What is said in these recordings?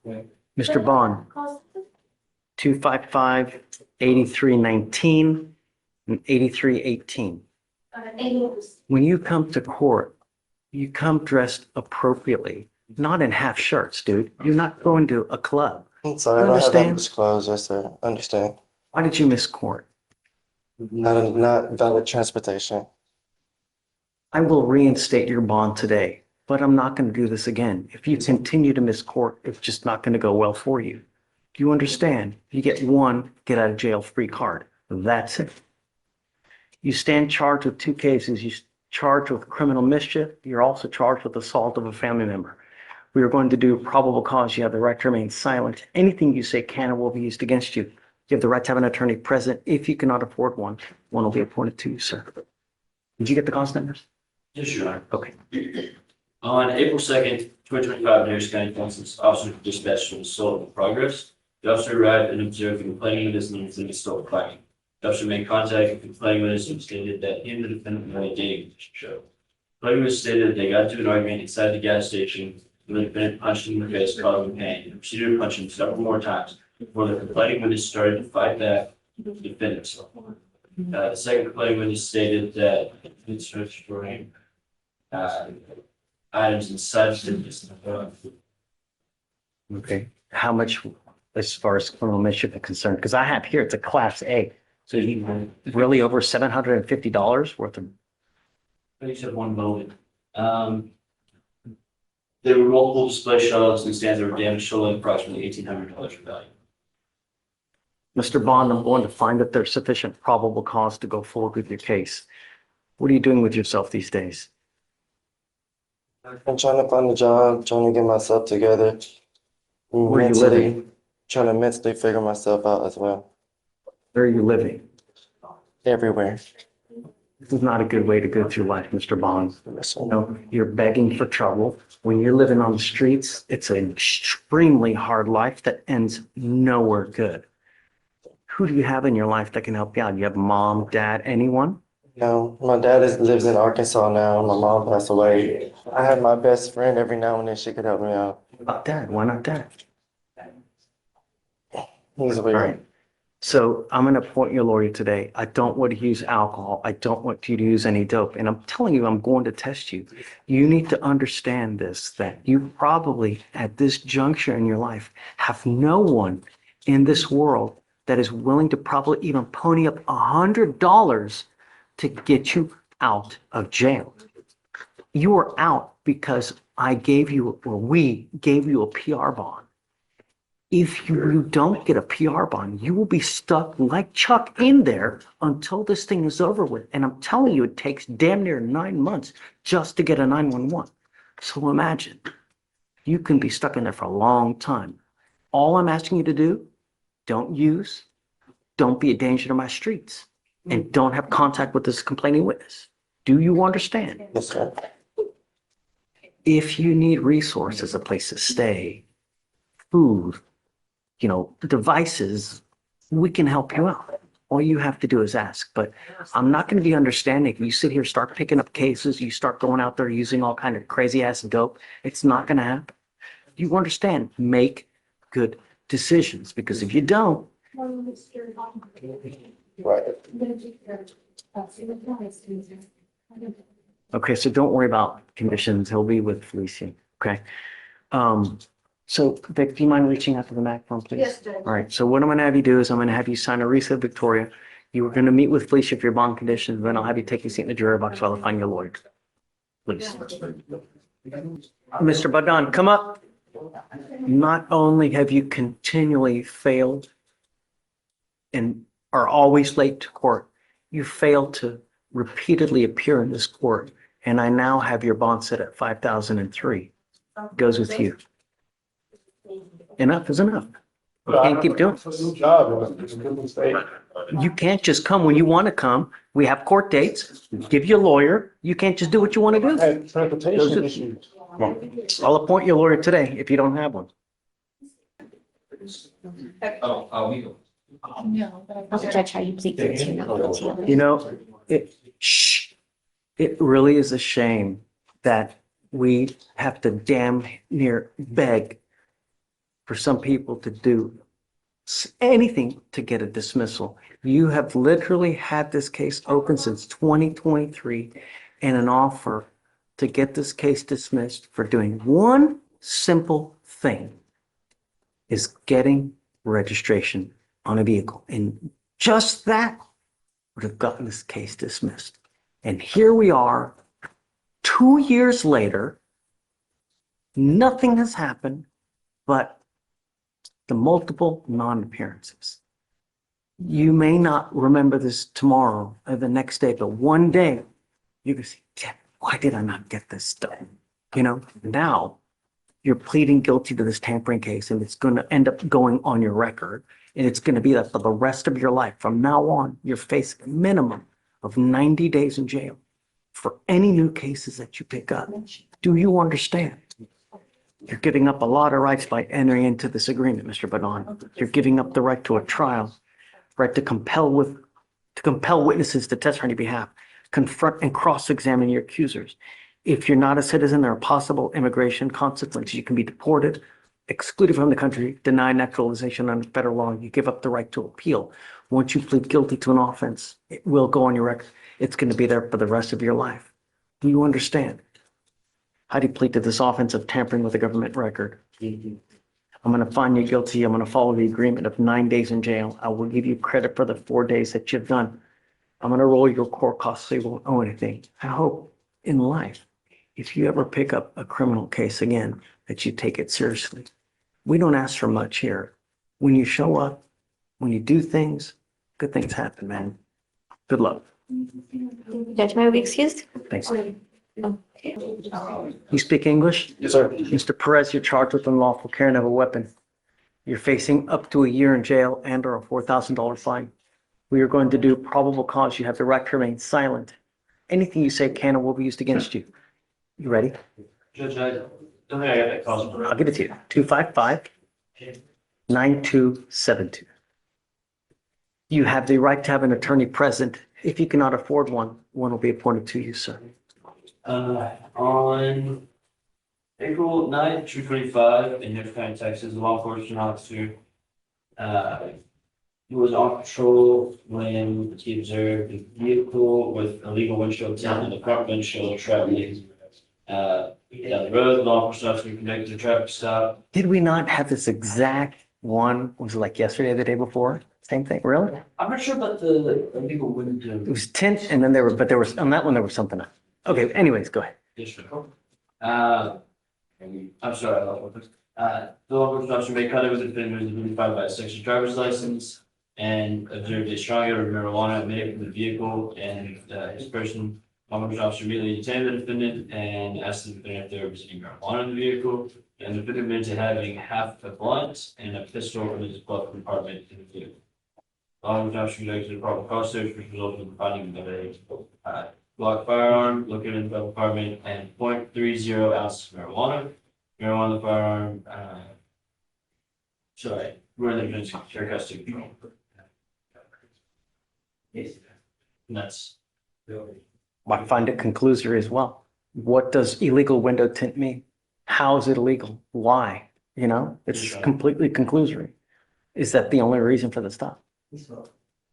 Mr. Bond, 255-8319 and 8318. When you come to court, you come dressed appropriately, not in half shirts, dude. You're not going to a club. I'm sorry, I don't have that much clothes. Yes, sir. Understand. Why did you miss court? Not valid transportation. I will reinstate your bond today, but I'm not going to do this again. If you continue to miss court, it's just not going to go well for you. Do you understand? You get one get out of jail free card. That's it. You stand charged with 2 cases. You're charged with criminal mischief. You're also charged with assault of a family member. We are going to do probable cause. You have the right to remain silent. Anything you say can or will be used against you. You have the right to have an attorney present. If you cannot afford one, one will be appointed to you, sir. Did you get the cause numbers? Yes, Your Honor. Okay. On April 2nd, 2025, Harris County Council's officer dispatched from assault in progress. The officer arrived and observed the complaining witness and the assault fighting. The officer made contact with the complaining witness and stated that he and the defendant were in a dating relationship. The complaining witness stated that they got into an argument inside the gas station and the defendant punched him in the face, causing him pain, and proceeded to punch him several more times before the complaining witness started to fight back the defendant. The second complaining witness stated that the defendant searched for him items and substances. Okay. How much as far as criminal mischief is concerned? Because I have here, it's a class A. So you really over $750 worth of. I just have one moment. There were multiple display shelves and stands that were damaged, totaling approximately $1,800 in value. Mr. Bond, I'm going to find that there's sufficient probable cause to go forward with your case. What are you doing with yourself these days? I'm trying to find a job, trying to get myself together. Where are you living? Trying to mentally figure myself out as well. Where are you living? Everywhere. This is not a good way to go through life, Mr. Bond. Yes, sir. You know, you're begging for trouble. When you're living on the streets, it's an extremely hard life that ends nowhere good. Who do you have in your life that can help you out? You have mom, dad, anyone? No, my dad lives in Arkansas now. My mom passed away. I have my best friend every now and then. She could help me out. About dad. Why not dad? He's All weird. right. So I'm going to appoint your lawyer today. I don't want to use alcohol. I don't want you to use any dope. And I'm telling you, I'm going to test you. You need to understand this, that you probably at this juncture in your life have no one in this world that is willing to probably even pony up $100 to get you out of jail. You are out because I gave you, or we gave you a PR bond. If you don't get a PR bond, you will be stuck like Chuck in there until this thing is over with. And I'm telling you, it takes damn near 9 months just to get a 911. So imagine, you can be stuck in there for a long time. All I'm asking you to do, don't use, don't be a danger to my streets, and don't have contact with this complaining witness. Do you understand? Yes, sir. If you need resources, a place to stay, food, you know, devices, we can help you out. All you have to do is ask. But I'm not going to be understanding if you sit here, start picking up cases, you start going out there using all kind of crazy ass dope. It's not going to happen. You understand? Make good decisions, because if you don't, Right. okay, so don't worry about conditions. He'll be with Fleischer. Okay. So Vic, do you mind reaching out to the MAC phone, please? Yes, Judge. All right. So what I'm going to have you do is I'm going to have you sign a receipt, Victoria. You were going to meet with Fleischer for your bond conditions. Then I'll have you take a seat in the jury box while I find your lawyer. Please. Mr. Badon, come up. Not only have you continually failed and are always late to court, you failed to repeatedly appear in this court. And I now have your bond set at 5,003. Goes with you. Enough is enough. You can't keep doing It's a new job. It's a good mistake. You can't just come when you want to come. We have court dates. Give you a lawyer. You can't just do what you want to I do. had transportation issues. I'll appoint your lawyer today if you don't have one. No, but Judge, how you plead guilty or not guilty? You know, it really is a shame that we have to damn near beg for some people to do anything to get a dismissal. You have literally had this case open since 2023 and an offer to get this case dismissed for doing one simple thing is getting registration on a vehicle. And just that would have gotten this case dismissed. And here we are, 2 years later, nothing has happened but the multiple non-appearances. You may not remember this tomorrow or the next day, but one day you can say, "Damn, why did I not get this done?" Now you're pleading guilty to this tampering case, and it's going to end up going on your record, and it's going to be that for the rest of your life. From now on, you're facing a minimum of 90 days in jail for any new cases that you pick up. Do you understand? You're giving up a lot of rights by entering into this agreement, Mr. Badon. You're giving up the right to a trial, right to compel witnesses to testify on your behalf, confront and cross-examine your accusers. If you're not a citizen, there are possible immigration consequences. You can be deported, excluded from the country, denied naturalization under federal law. You give up the right to appeal. Once you plead guilty to an offense, it will go on your record. It's going to be there for the rest of your life. Do you understand? How do you plead to this offense of tampering with a government record? I'm going to find you guilty. I'm going to follow the agreement of 9 days in jail. I will give you credit for the 4 days that you've done. I'm going to roll your court costs so you won't owe anything. I hope in life, if you ever pick up a criminal case again, that you take it seriously. We don't ask for much here. When you show up, when you do things, good things happen, man. Good luck. Judge, may I be excused? Thanks. You speak English? Yes, sir. Mr. Perez, you're charged with unlawful carrying of a weapon. You're facing up to a year in jail and or a $4,000 fine. We are going to do probable cause. You have the right to remain silent. Anything you say can or will be used against you. You ready? Judge, I don't think I got that cause. I'll give it to you. 255-9272. You have the right to have an attorney present. If you cannot afford one, one will be appointed to you, sir. On April 9th, 2025, in Newton County, Texas, a law enforcement officer he was on patrol when he observed a vehicle with illegal windshield tint and the front windshield traveling down the road. The law enforcement officer conducted a traffic stop. Did we not have this exact one? Was it like yesterday or the day before? Same thing, really? I'm not sure about the illegal window. It was tint and then there was, on that one, there was something else. Okay, anyways, go ahead. Yes, sir. I'm sorry. The law enforcement officer made contact with the defendant who was identified by a section driver's license and observed a strong odor of marijuana emanating from the vehicle and his person. Law enforcement officer immediately detained the defendant and asked the defendant if there was any marijuana in the vehicle. And the defendant admitted to having half a blunt and a pistol in his glove compartment in the vehicle. Law enforcement officer conducted a probable cause search, which resulted in the finding of a Glock firearm located in the glove compartment and .30 ounces of marijuana. Marijuana in the firearm. We're in the defendant's care custody control. And that's. I find it conclusory as well. What does illegal window tint mean? How is it illegal? Why? It's completely conclusory. Is that the only reason for the stop?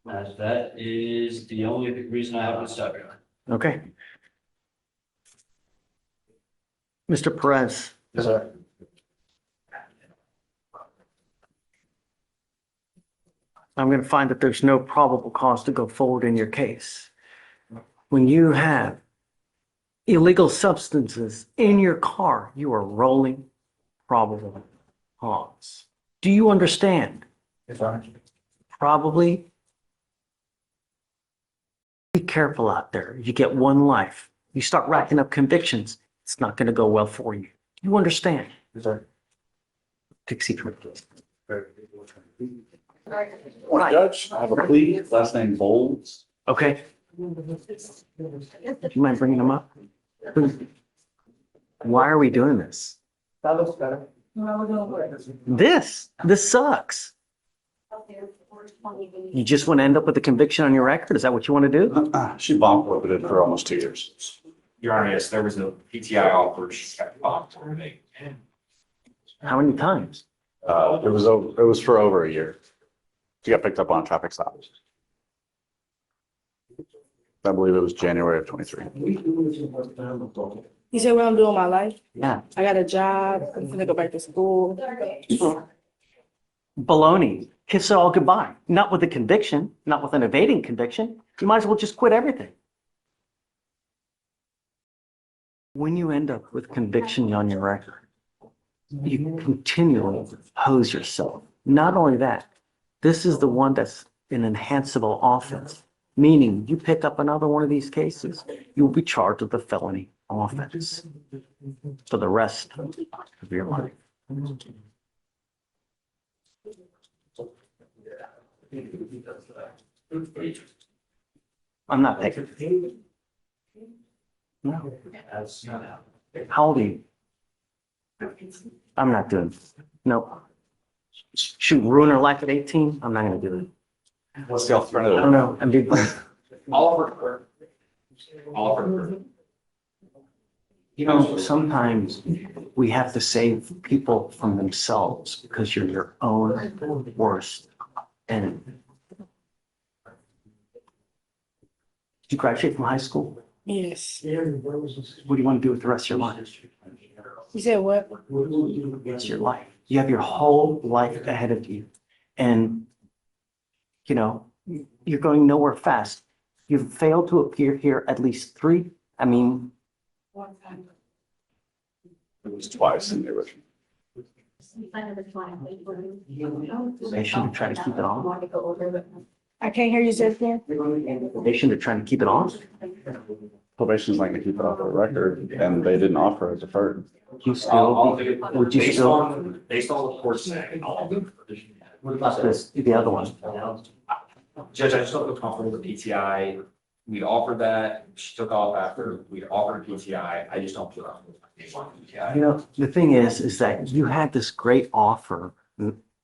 That is the only reason I have to stop here. Okay. Mr. Perez, Yes, sir. I'm going to find that there's no probable cause to go forward in your case. When you have illegal substances in your car, you are rolling probable cause. Do you understand? Yes, sir. Probably. Be careful out there. You get one life. You start racking up convictions, it's not going to go well for you. You understand? Yes, sir. Take a seat, please. Judge, I have a plea, last name Bowles. Okay. Do you mind bringing them up? Why are we doing this? That looks better. This sucks. You just want to end up with a conviction on your record? Is that what you want to do? She bomb prohibited for almost 2 years. Your Honor, yes, there was a PTI offer. She got bombed already. How many times? It was for over a year. She got picked up on a traffic stop. I believe it was January of 23. You said what I'm doing with my life? Yeah. I got a job. I'm gonna go back to school. Baloney. Kiss it all goodbye. Not with a conviction, not with an evading conviction. You might as well just quit everything. When you end up with conviction on your record, you continually hose yourself. Not only that, this is the one that's an enhanceable offense, meaning you pick up another one of these cases, you will be charged with a felony offense for the rest of your life. I'm not taking. No. How old are you? I'm not doing it. No. Shoot, ruin her life at 18? I'm not going to do it. What's the I alternative? don't know. I'm big. Oliver. You know, sometimes we have to save people from themselves because you're your own worst enemy. Did you graduate from high school? Yes. What do you want to do with the rest of your life? You said what? It's your life. You have your whole life ahead of you. And, you know, you're going nowhere fast. You've failed to appear here at least three. I mean, It was twice in the original. they should have tried to keep it on. I can't hear you say it again. They should have tried to keep it on. Probation's like to keep it off the record, and they didn't offer a deferred. You still, would you still, Based on the court's saying, what about this, the other one? Judge, I just don't feel comfortable with the PTI. We offered that, she took off after we offered a PTI. I just don't feel comfortable with the PTI. You know, the thing is that you had this great offer,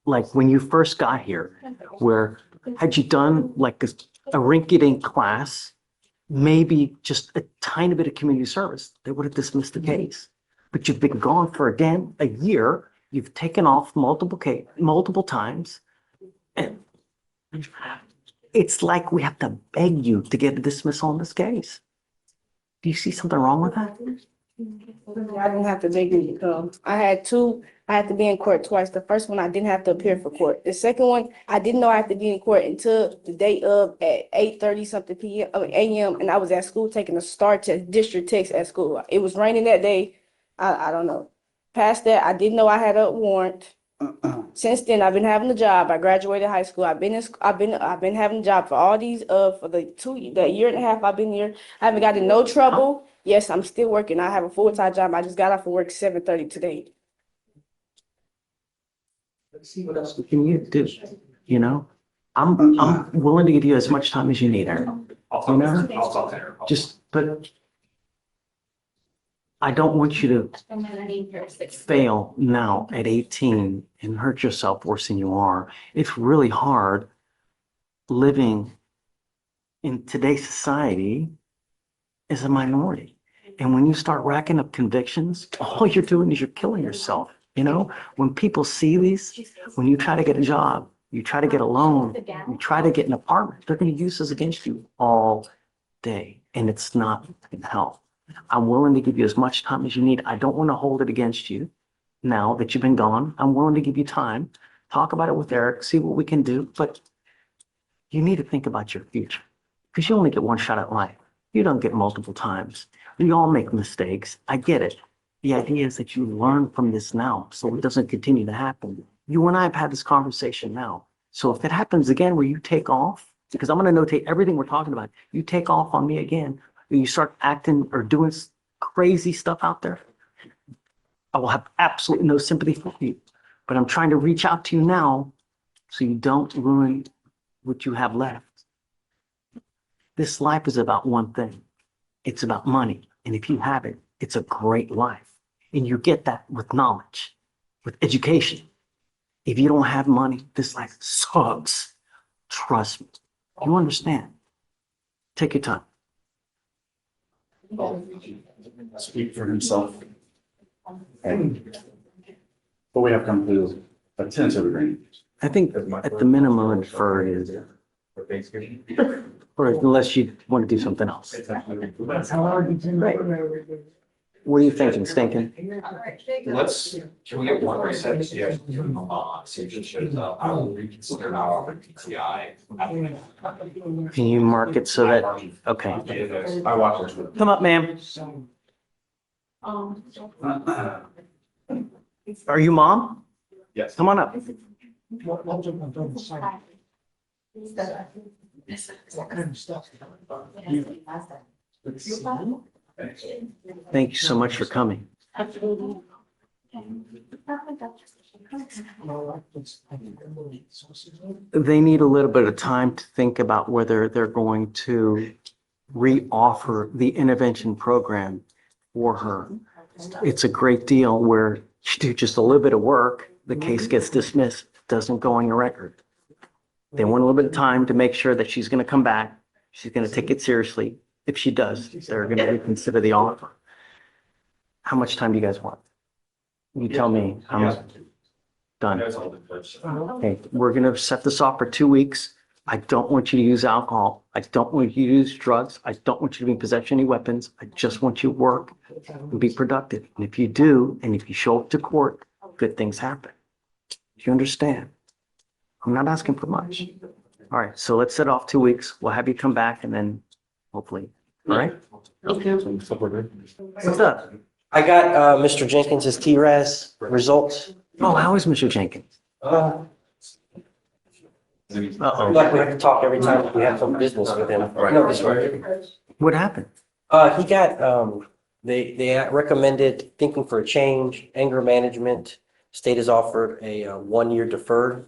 like when you first got here, where had you done like a rinky-dink class, maybe just a tiny bit of community service, they would have dismissed the case. But you've been gone for again a year. You've taken off multiple times, and it's like we have to beg you to get a dismissal on this case. Do you see something wrong with that? I didn't have to beg you to come. I had to be in court twice. The first one, I didn't have to appear for court. The second one, I didn't know I had to be in court until the day of at 8:30 something p.m. a.m. And I was at school taking a STAR test, district test at school. It was raining that day. I don't know. Past that, I didn't know I had a warrant. Since then, I've been having a job. I graduated high school. I've been having a job for all these for the year and a half I've been here. I haven't gotten in no trouble. Yes, I'm still working. I have a full-time job. I just got off of work 7:30 today. Let's see what else we can do. You know, I'm willing to give you as much time as you need, Aaron. I'll talk to her. But I don't want you to fail now at 18 and hurt yourself worse than you are. It's really hard living in today's society as a minority. And when you start racking up convictions, all you're doing is you're killing yourself. You know, when people see these, when you try to get a job, you try to get a loan, you try to get an apartment, they're going to use this against you all day. And it's not going to help. I'm willing to give you as much time as you need. I don't want to hold it against you now that you've been gone. I'm willing to give you time. Talk about it with Eric, see what we can do. But you need to think about your future because you only get one shot at life. You don't get multiple times. We all make mistakes. I get it. The idea is that you learn from this now so it doesn't continue to happen. You and I have had this conversation now. So if it happens again where you take off, because I'm going to notate everything we're talking about, you take off on me again, you start acting or doing crazy stuff out there, I will have absolutely no sympathy for you. But I'm trying to reach out to you now so you don't ruin what you have left. This life is about one thing. It's about money. And if you have it, it's a great life. And you get that with knowledge, with education. If you don't have money, this life sucks. Trust me. You understand? Take your time. Speak for himself. And what we have come to A tentative agreement. I think at the minimum, deferred is, or unless you want to do something else. What are you thinking, Stinking? Can we get one percent? Yeah. See if it shows up. I will reconsider now on PTI. Can you mark it so that, okay. I watch it. Come up, ma'am. Are you mom? Yes. Come on up. Thank you so much for coming. They need a little bit of time to think about whether they're going to re-offer the intervention program for her. It's a great deal where you do just a little bit of work, the case gets dismissed, doesn't go on your record. They want a little bit of time to make sure that she's going to come back. She's going to take it seriously. If she does, they're going to reconsider the offer. How much time do you guys want? You tell me. How much? Done. Okay, we're going to set this off for 2 weeks. I don't want you to use alcohol. I don't want you to use drugs. I don't want you to be in possession of any weapons. I just want you to work and be productive. And if you do, and if you show up to court, good things happen. Do you understand? I'm not asking for much. All right, so let's set off 2 weeks. We'll have you come back and then hopefully, all right? What's up? I got Mr. Jenkins's TRAS results. Oh, how is Mr. Jenkins? Uh-oh. Uh-oh. Like we have to talk every time we have some business with him. No, this way. What happened? He got, they recommended thinking for a change, anger management. State has offered a 1-year deferred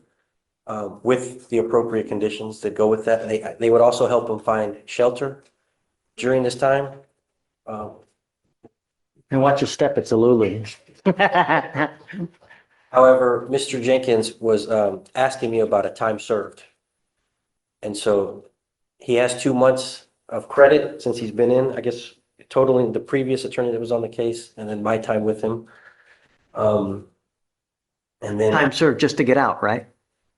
with the appropriate conditions that go with that. They would also help him find shelter during this time. And watch your step, it's a Lulu. However, Mr. Jenkins was asking me about a time served. And so he has 2 months of credit since he's been in, I guess, totaling the previous attorney that was on the case and then my time with him. And then. Time served just to get out, right?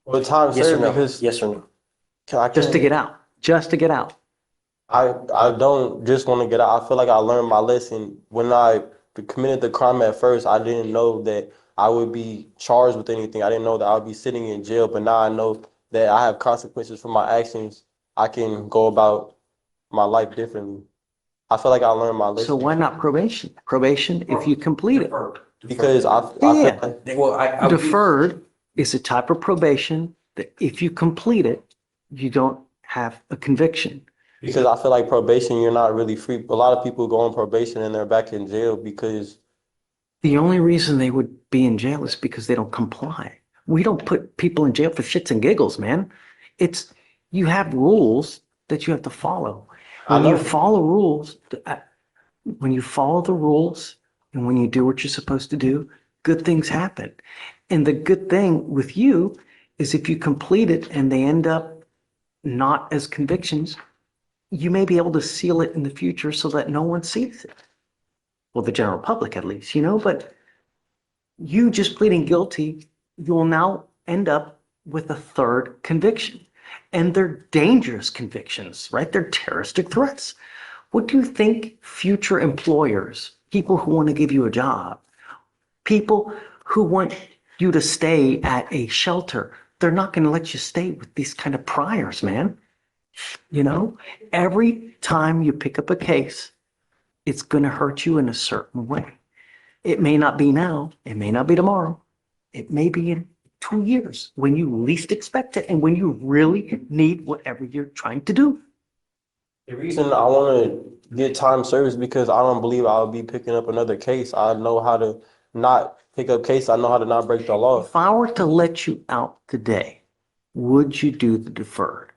Well, time Yes or served no? because Yes or no? Just to get out, just to get out. I don't just want to get out. I feel like I learned my lesson. When I committed the crime at first, I didn't know that I would be charged with anything. I didn't know that I would be sitting in jail, but now I know that I have consequences for my actions. I can go about my life differently. I feel like I learned my lesson. So why not probation? Probation, if you complete it. Because I Yeah. feel like Well, I Deferred is a type of probation that if you complete it, you don't have a conviction. because I feel like probation, you're not really free. A lot of people go on probation and they're back in jail because The only reason they would be in jail is because they don't comply. We don't put people in jail for shits and giggles, man. It's, you have rules that you have to follow. When you follow rules, when you follow the rules and when you do what you're supposed to do, good things happen. And the good thing with you is if you complete it and they end up not as convictions, you may be able to seal it in the future so that no one sees it. Well, the general public at least, but you just pleading guilty, you will now end up with a third conviction. And they're dangerous convictions, right? They're terroristic threats. What do you think future employers, people who want to give you a job, people who want you to stay at a shelter, they're not going to let you stay with these kind of priors, man. Every time you pick up a case, it's going to hurt you in a certain way. It may not be now. It may not be tomorrow. It may be in 2 years when you least expect it and when you really need whatever you're trying to do. the reason I want to get time served is because I don't believe I'll be picking up another case. I know how to not pick up case. I know how to not break the law. If I were to let you out today, would you do the deferred?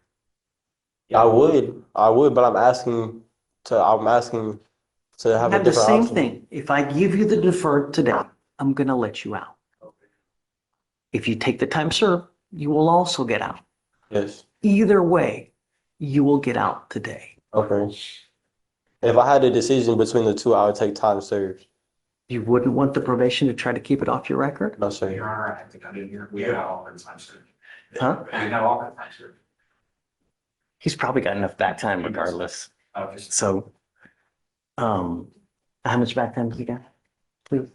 I would, but I'm asking to have a Have the different same option. thing. If I give you the deferred today, I'm going to let you out. If you take the time served, you will also get out. Yes. Either way, you will get out today. Okay. If I had a decision between the two, I would take time served. You wouldn't want the probation to try to keep it off your record? No, sir. Your Honor, I think I did hear, we had all the time served. Huh? We had all the time served. He's probably got enough back time regardless. Just So, how much back time has he got? Please.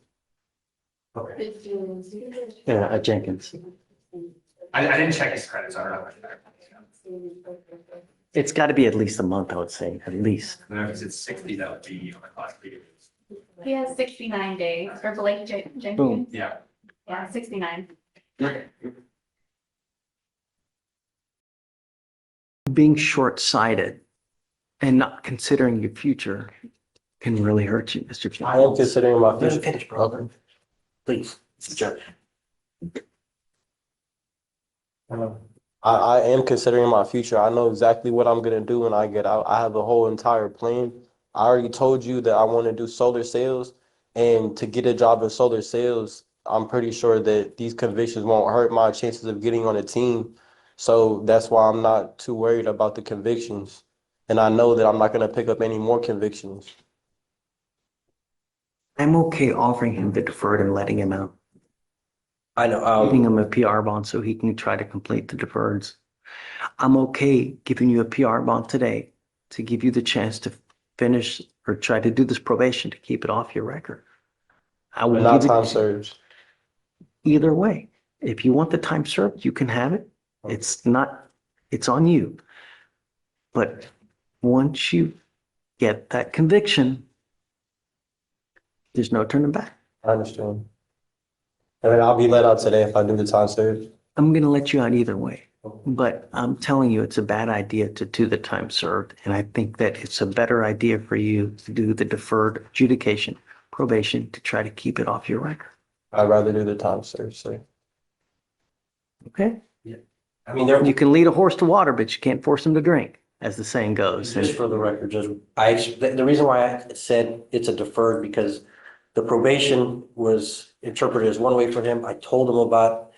okay. Jenkins. I didn't check his credits, I don't know. It's got to be at least a month, I would say, at least. No, if it's 60, that would be on the class B. He has 69 days, or Blake Jenkins. Boom. Yeah. Yeah, 69. Being short-sighted and not considering your future can really hurt you, Mr. I am Jenkins. considering my Let me future. finish, bro. Please, Judge. I am considering my future. I know exactly what I'm gonna do when I get out. I have the whole entire plan. I already told you that I want to do solar sales, and to get a job in solar sales, I'm pretty sure that these convictions won't hurt my chances of getting on a team. So that's why I'm not too worried about the convictions. And I know that I'm not gonna pick up any more convictions. I'm okay offering him the deferred and letting him out, I know, giving him a PR bond so he can try to complete the deferreds. I'm okay giving you a PR bond today to give you the chance to finish or try to do this probation to keep it off your record. I But will not give time it served. either way. If you want the time served, you can have it. It's on you. But once you get that conviction, there's no turning back. I understand. And then I'll be let out today if I do the time served. I'm going to let you out either way. But I'm telling you, it's a bad idea to do the time served. And I think that it's a better idea for you to do the deferred adjudication, probation, to try to keep it off your record. I'd rather do the time served, sir. Okay? I mean, there, You can lead a horse to water, but you can't force him to drink, as the saying goes. just for the record, Judge, the reason why I said it's a deferred, because the probation was interpreted as one way for him. I told him about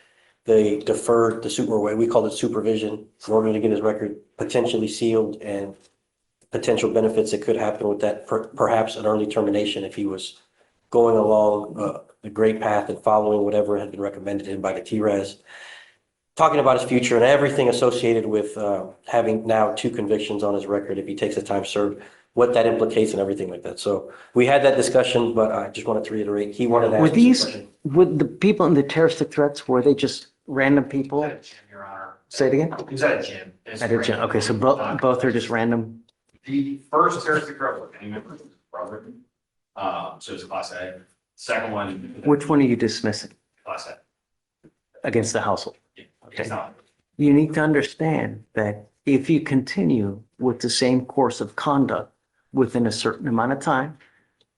the deferred, the super way, we call it supervision, in order to get his record potentially sealed and potential benefits that could happen with that, perhaps an early termination if he was going along the great path and following whatever had been recommended to him by the TRES. Talking about his future and everything associated with having now 2 convictions on his record if he takes the time served, what that implicates and everything like that. So we had that discussion, but I just wanted to reiterate, he wanted to ask Were me some these, questions. with the people in the terroristic threats, were they just random people? At a gym, Your Honor. Say it again? He was at a gym. It's At a gym. Okay, so both are just random. The first terroristic threat was any member of his brother. So it's a class A. Second one. Which one are you dismissing Class A. against the household? Yeah, Okay. it's not. You need to understand that if you continue with the same course of conduct within a certain amount of time,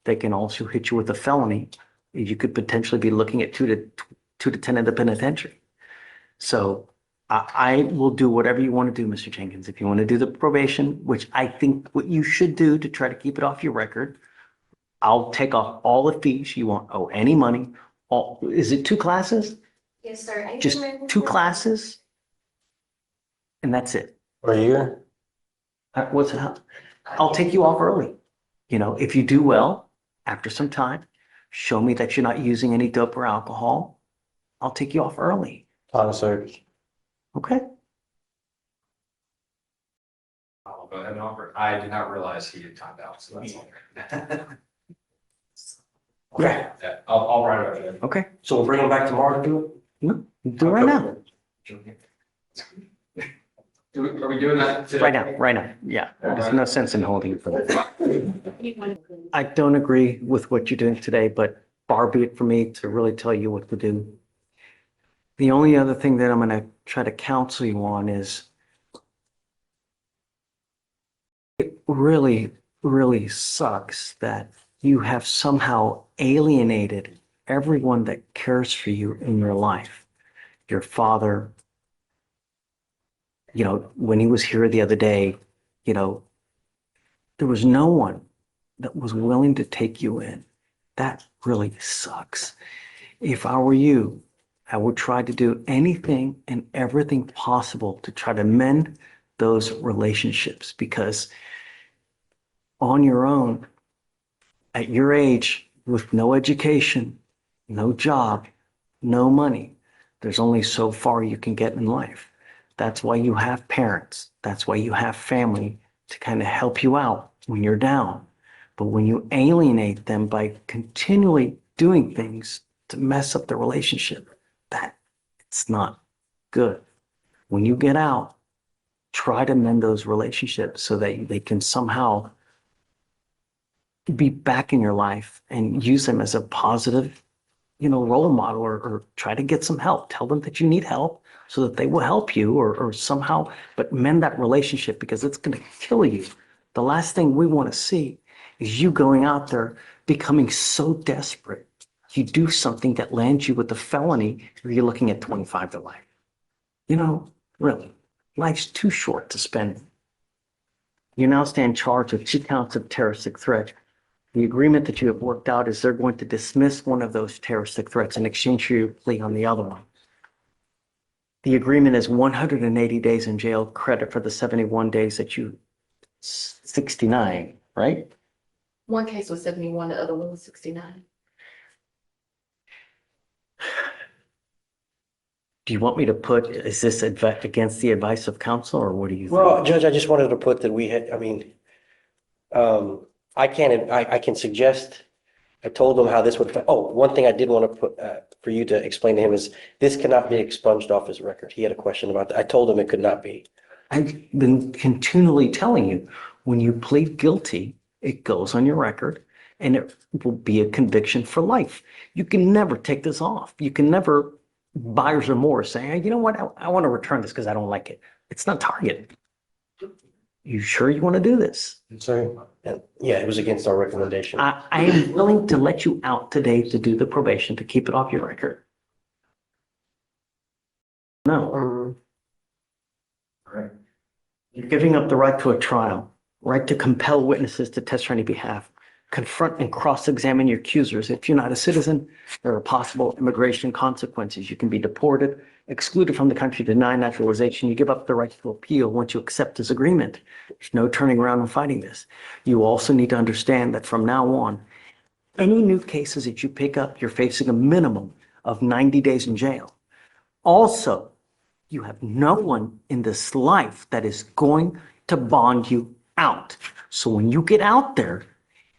they can also hit you with a felony. You could potentially be looking at 2 to 10 in the penitentiary. So I will do whatever you want to do, Mr. Jenkins. If you want to do the probation, which I think what you should do to try to keep it off your record, I'll take off all the fees. You won't owe any money. Is it 2 classes? Yes, sir. Just 2 classes? And that's it. For a year? What's that? I'll take you off early. You know, if you do well, after some time, show me that you're not using any dope or alcohol, I'll take you off early. Time served. Okay? I'll go ahead and offer. I did not realize he had timed out, so that's all. Yeah. Yeah, I'll write it up. Okay. So we'll bring him back tomorrow to do it? No, do it right now. Are we doing that today? Right now. Yeah. There's no sense in holding it for that. I don't agree with what you're doing today, but far be it for me to really tell you what to do. The only other thing that I'm going to try to counsel you on is it really, really sucks that you have somehow alienated everyone that cares for you in your life. Your father, you know, when he was here the other day, you know, there was no one that was willing to take you in. That really sucks. If I were you, I would try to do anything and everything possible to try to mend those relationships, because on your own, at your age, with no education, no job, no money, there's only so far you can get in life. That's why you have parents. That's why you have family to kind of help you out when you're down. But when you alienate them by continually doing things to mess up the relationship, that it's not good. When you get out, try to mend those relationships so that they can somehow be back in your life and use them as a positive, role model, or try to get some help. Tell them that you need help so that they will help you, or somehow, but mend that relationship, because it's going to kill you. The last thing we want to see is you going out there becoming so desperate. You do something that lands you with a felony, or you're looking at 25 to life. Really, life's too short to spend. You now stand charged with 2 counts of terroristic threat. The agreement that you have worked out is they're going to dismiss one of those terroristic threats in exchange for your plea on the other one. The agreement is 180 days in jail, credit for the 71 days that 69, right? One case was 71, the other one was 69. Do you want me to put, is this against the advice of counsel, or what do you think? Well, Judge, I just wanted to put that I can suggest, I told him how this would, one thing I did want to put, for you to explain to him is this cannot be expunged off his record. He had a question about that. I told him it could not be. I've been continually telling you, when you plead guilty, it goes on your record and it will be a conviction for life. You can never take this off. You can never buyer's remorse saying, hey, you know what, I want to return this because I don't like it. It's not target. You sure you want to do this? Sorry. And yeah, it was against our recommendation. I am willing to let you out today to do the probation, to keep it off your record. No. Right. You're giving up the right to a trial, right to compel witnesses to testify on your behalf, confront and cross-examine your accusers. If you're not a citizen, there are possible immigration consequences. You can be deported, excluded from the country, denied naturalization. You give up the right to appeal once you accept this agreement. There's no turning around and fighting this. You also need to understand that from now on, any new cases that you pick up, you're facing a minimum of 90 days in jail. Also, you have no one in this life that is going to bond you out. So when you get out there,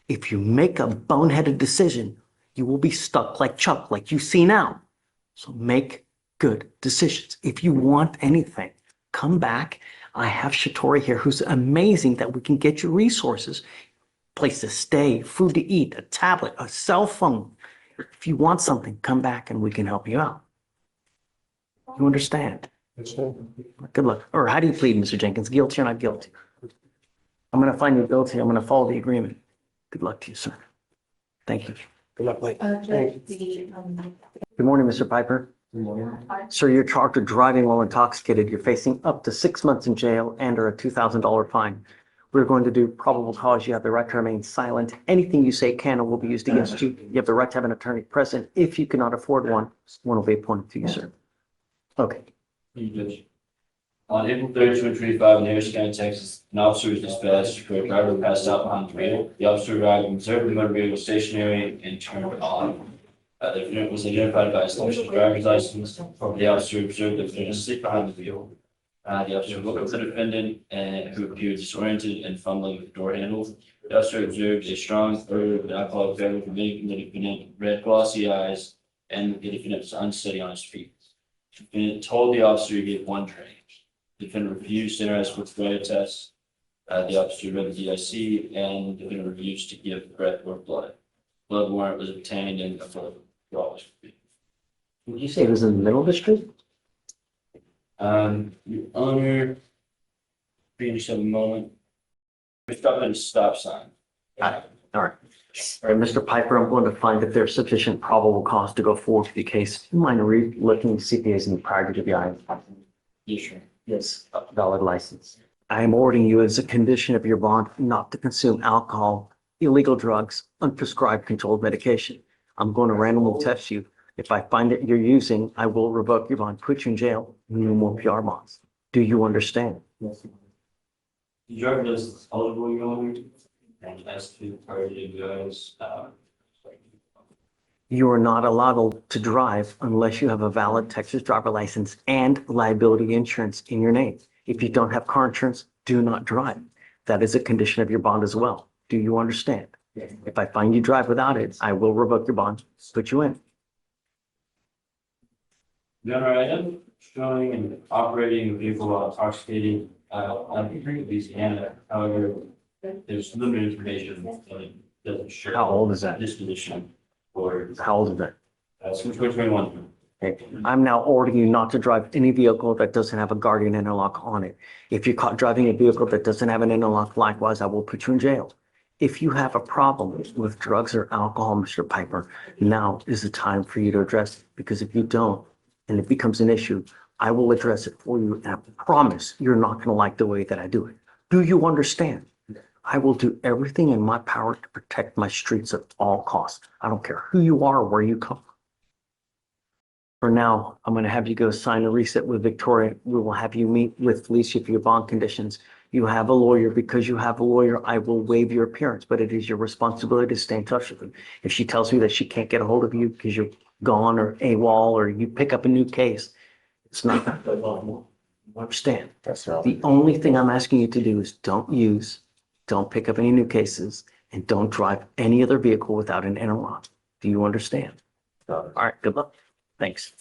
if you make a boneheaded decision, you will be stuck like Chuck, like you see now. So make good decisions. If you want anything, come back. I have Shatori here, who's amazing that we can get you resources, place to stay, food to eat, a tablet, a cell phone. If you want something, come back and we can help you out. You understand? Good luck. Or how do you plead, Mr. Jenkins? Guilty or not guilty? I'm going to find you guilty. I'm going to follow the agreement. Good luck to you, sir. Thank you. Good luck, Blake. Judge, Good morning, Mr. Piper. Sir, you're charged with driving while intoxicated. You're facing up to 6 months in jail and or a $2,000 fine. We're going to do probable cause. You have the right to remain silent. Anything you say can or will be used against you. You have the right to have an attorney present. If you cannot afford one will be appointed to you, sir. Okay. You, Judge. On April 3rd, 2025, in Harris County, Texas, an officer was dispatched for a driver who passed out behind the wheel. The officer arrived and observed the motor vehicle stationary and turned on. The defendant was identified by his license, driver's license. The officer observed the defendant asleep behind the wheel. The officer looked at the defendant who appeared disoriented and fumbling with the door handle. The officer observed a strong odor of alcoholic beverage from the defendant, red glossy eyes, and the defendant was unsteady on his feet. The defendant told the officer to get one drink. The defendant refused to interact with breath tests. The officer read the DIC and the defendant refused to give breath or blood. Blood warrant was obtained and a blood draw was completed. Did you say it was in the middle of the street? Your Honor, finish up a moment. We stopped at a stop sign. All right. All right, Mr. Piper, I'm going to find if there's sufficient probable cause to go forward with the case. Do you mind looking CPAs in the prior to the eye? Yes, sir. Yes, a valid license. I am ordering you as a condition of your bond not to consume alcohol, illegal drugs, unprescribed controlled medication. I'm going to randomly test you. If I find that you're using, I will revoke your bond, put you in jail, no more PR bonds. Do you understand? Yes. The driver list is eligible, Your Honor, and as to prior to the guys, You are not allowed to drive unless you have a valid Texas driver license and liability insurance in your name. If you don't have car insurance, do not drive. That is a condition of your bond as well. Do you understand? If I find you drive without it, I will revoke your bond, put you in. Gunner item, showing and operating a vehicle while intoxicated, Louisiana. However, there's limited information and it doesn't show. How old is that? Disposition or, How old is that? since 2021. Okay. I'm now ordering you not to drive any vehicle that doesn't have a guardian interlock on it. If you're caught driving a vehicle that doesn't have an interlock, likewise, I will put you in jail. If you have a problem with drugs or alcohol, Mr. Piper, now is the time for you to address it. Because if you don't, and it becomes an issue, I will address it for you. And I promise you're not going to like the way that I do it. Do you understand? I will do everything in my power to protect my streets at all costs. I don't care who you are or where you come from. For now, I'm going to have you go sign a reset with Victoria. We will have you meet with Fleischer for your bond conditions. You have a lawyer. Because you have a lawyer, I will waive your appearance, but it is your responsibility to stay in touch with them. If she tells me that she can't get a hold of you because you're gone or AWOL or you pick up a new case, it's not going to go well. Understand? That's right. The only thing I'm asking you to do is don't pick up any new cases, and don't drive any other vehicle without an interlock. Do you understand? All right, good luck. Thanks.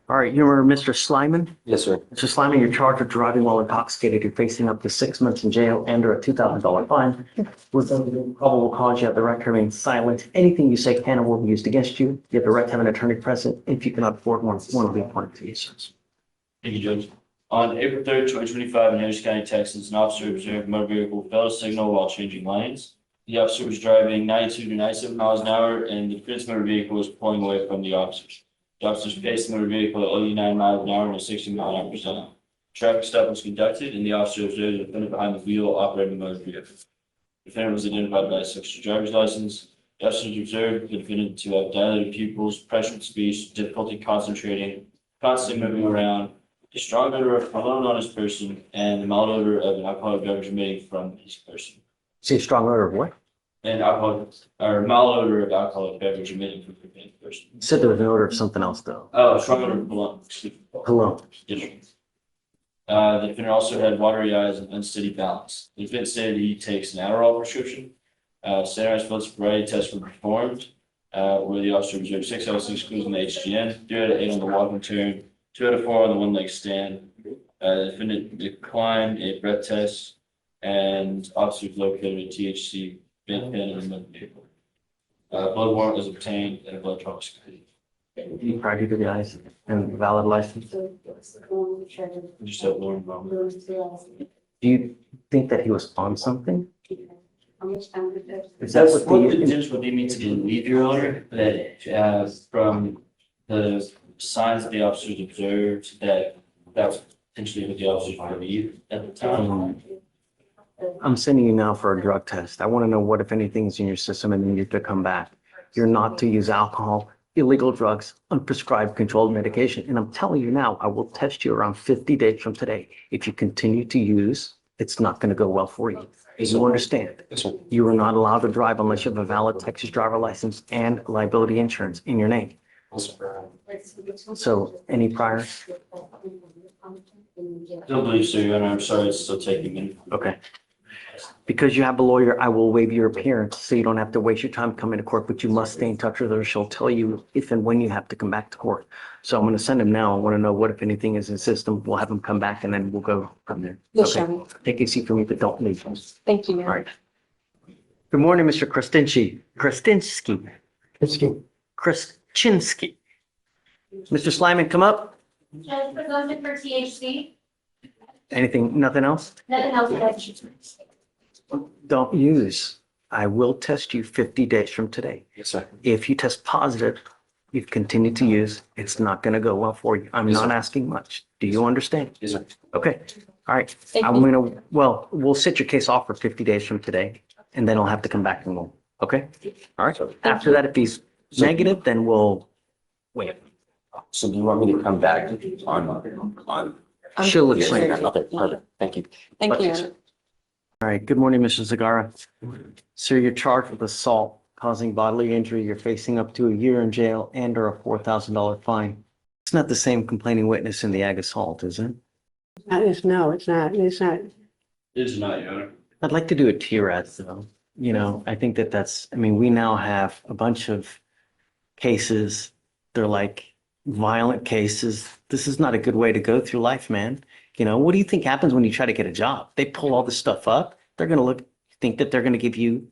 All right, you're Mr. Slyman? Yes, sir. Mr. Slyman, you're charged with driving while intoxicated. You're facing up to 6 months in jail and/or a $2,000 fine. With probable cause, you have the right to remain silent. Anything you say can or will be used against you. You have the right to have an attorney present. If you cannot afford one will be appointed to you, sir. Thank you, Judge. On April 3rd, 2025, in Harris County, Texas, an officer observed a motor vehicle fail to signal while changing lanes. The officer was driving 92 to 97 miles an hour, and the defense motor vehicle was pulling away from the officers. The officers paced the motor vehicle at 89 miles an hour and a 60 mile an hour per zone. Traffic stop was conducted, and the officer observed the defendant behind the wheel operating the motor vehicle. The defendant was identified by his Texas driver's license. The officers observed the defendant to have dilated pupils, pressured speech, difficulty concentrating, constantly moving around, a strong odor of cologne on his person, and the mild odor of an alcoholic beverage emitting from his person. See a strong odor of what? And alcohol, or mild odor of alcoholic beverage emitting from the person. You said there was an odor of something else, though. Oh, strong odor of cologne. Hello. Yes, sir. The defendant also had watery eyes and unsteady balance. The defendant stated he takes an Adderall prescription. Standardized field sobriety tests were performed, where the officer observed 6 out of 6 clues on the HGN, 3 out of 8 on the walking turn, 2 out of 4 on the one-leg stand. The defendant declined a breath test, and officers located a THC vent pen in the motor vehicle. Blood warrant was obtained and a blood draw was completed. You prior to the eyes and valid license. Just have Lauren Bowman. Do you think that he was on something? Is that That's what what the the, judge would lead me to believe, Your Honor, that from the signs that the officers observed, that was potentially what the officers believed at the time. I'm sending you now for a drug test. I want to know what, if anything, is in your system and then you have to come back. You're not to use alcohol, illegal drugs, unprescribed controlled medication. And I'm telling you now, I will test you around 50 days from today. If you continue to use, it's not going to go well for you. You understand? Yes, sir. You are not allowed to drive unless you have a valid Texas driver license and liability insurance in your name. Yes, sir. So any priors? Don't believe so, Your Honor. I'm sorry, it's still taking me. Okay. Because you have a lawyer, I will waive your appearance, so you don't have to waste your time coming to court, but you must stay in touch with her. She'll tell you if and when you have to come back to court. So I'm going to send him now. I want to know what, if anything, is in the system. We'll have him come back and then we'll go from there. Yes, Okay. Your Honor. Take a seat for me, but don't leave. Thank you, All Your Honor. right. Good morning, Mr. Christenski. Christenski. Mr. Slyman, come up. Judge, presumption for THC, Anything, nothing else? nothing else, Judge. Don't use. I will test you 50 days from today. Yes, sir. If you test positive, you've continued to use, it's not going to go well for you. I'm Yes, not sir. asking much. Do you understand? Yes, sir. Okay. All right. Thank I'm you. going to, well, we'll set your case off for 50 days from today, and then I'll have to come back and we'll, okay? All right. After that, if he's negative, then we'll wait. So do you want me to come back on? She'll Yes, explain. sir. Okay, perfect. Thank you. Thank you, Your Honor. All right. Good morning, Mr. Zigara. Sir, you're charged with assault causing bodily injury, you're facing up to a year in jail and or a $4,000 fine. It's not the same complaining witness in the ag assault, is it? No, it's not. It's not. It's not, Your Honor. I'd like to do a TRAS though. You know, I think that's, I mean, we now have a bunch of cases. They're like violent cases. This is not a good way to go through life, man. You know, what do you think happens when you try to get a job? They pull all this stuff up. They're going to think that they're going to give you,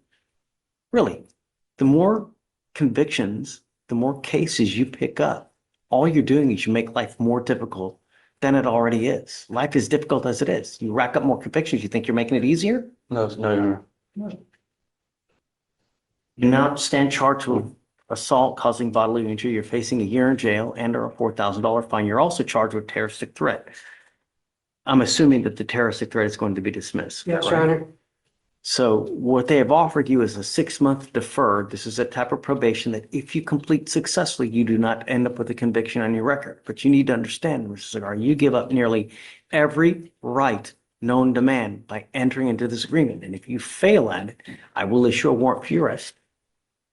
really, the more convictions, the more cases you pick up, all you're doing is you make life more difficult than it already is. Life is difficult as it is. You rack up more convictions. You think you're making it easier? No, Your Honor. You now stand charged with assault causing bodily injury. You're facing a year in jail and or a $4,000 fine. You're also charged with terroristic threat. I'm assuming that the terroristic threat is going to be dismissed. Yes, right? Your Honor. So what they have offered you is a 6-month deferred. This is a type of probation that if you complete successfully, you do not end up with a conviction on your record. But you need to understand, Mr. Zigara, you give up nearly every right known to man by entering into this agreement. And if you fail at it, I will issue a warrant for your arrest.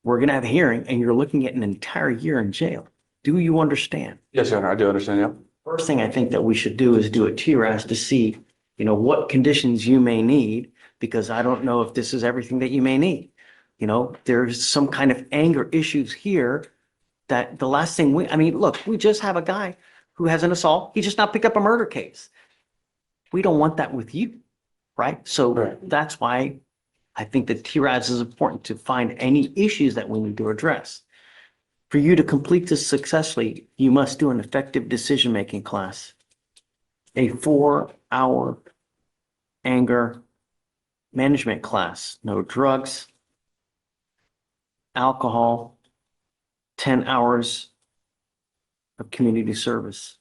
We're going to have a hearing and you're looking at an entire year in jail. Do you understand? Yes, Your Honor, I do understand, yeah. First thing I think that we should do is do a TRAS to see, you know, what conditions you may need, because I don't know if this is everything that you may need. You know, there's some kind of anger issues here that the last thing I mean, look, we just have a guy who has an assault. He just not picked up a murder case. We don't want that with you, right? So Right. that's why I think that TRAS is important to find any issues that we need to address. For you to complete this successfully, you must do an effective decision-making class, a 4-hour anger management class, no drugs, alcohol, 10 hours of community service.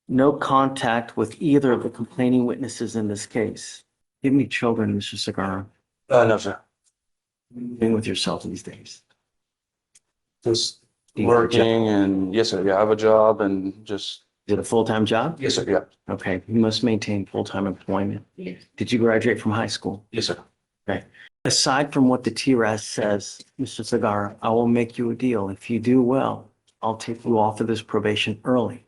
No contact with either of the complaining witnesses in this case. Give me children, Mr. Zigara. No, sir. Being with yourself these days. Just Do you have a job? working and, yes, sir, yeah, I have a job and just, Is it a full-time job? yes, sir, yeah. Okay, you must maintain full-time employment. Yes. Did you graduate from high school? Yes, sir. Aside from what the TRAS says, Mr. Zigara, I will make you a deal. If you do well, I'll take you off of this probation early.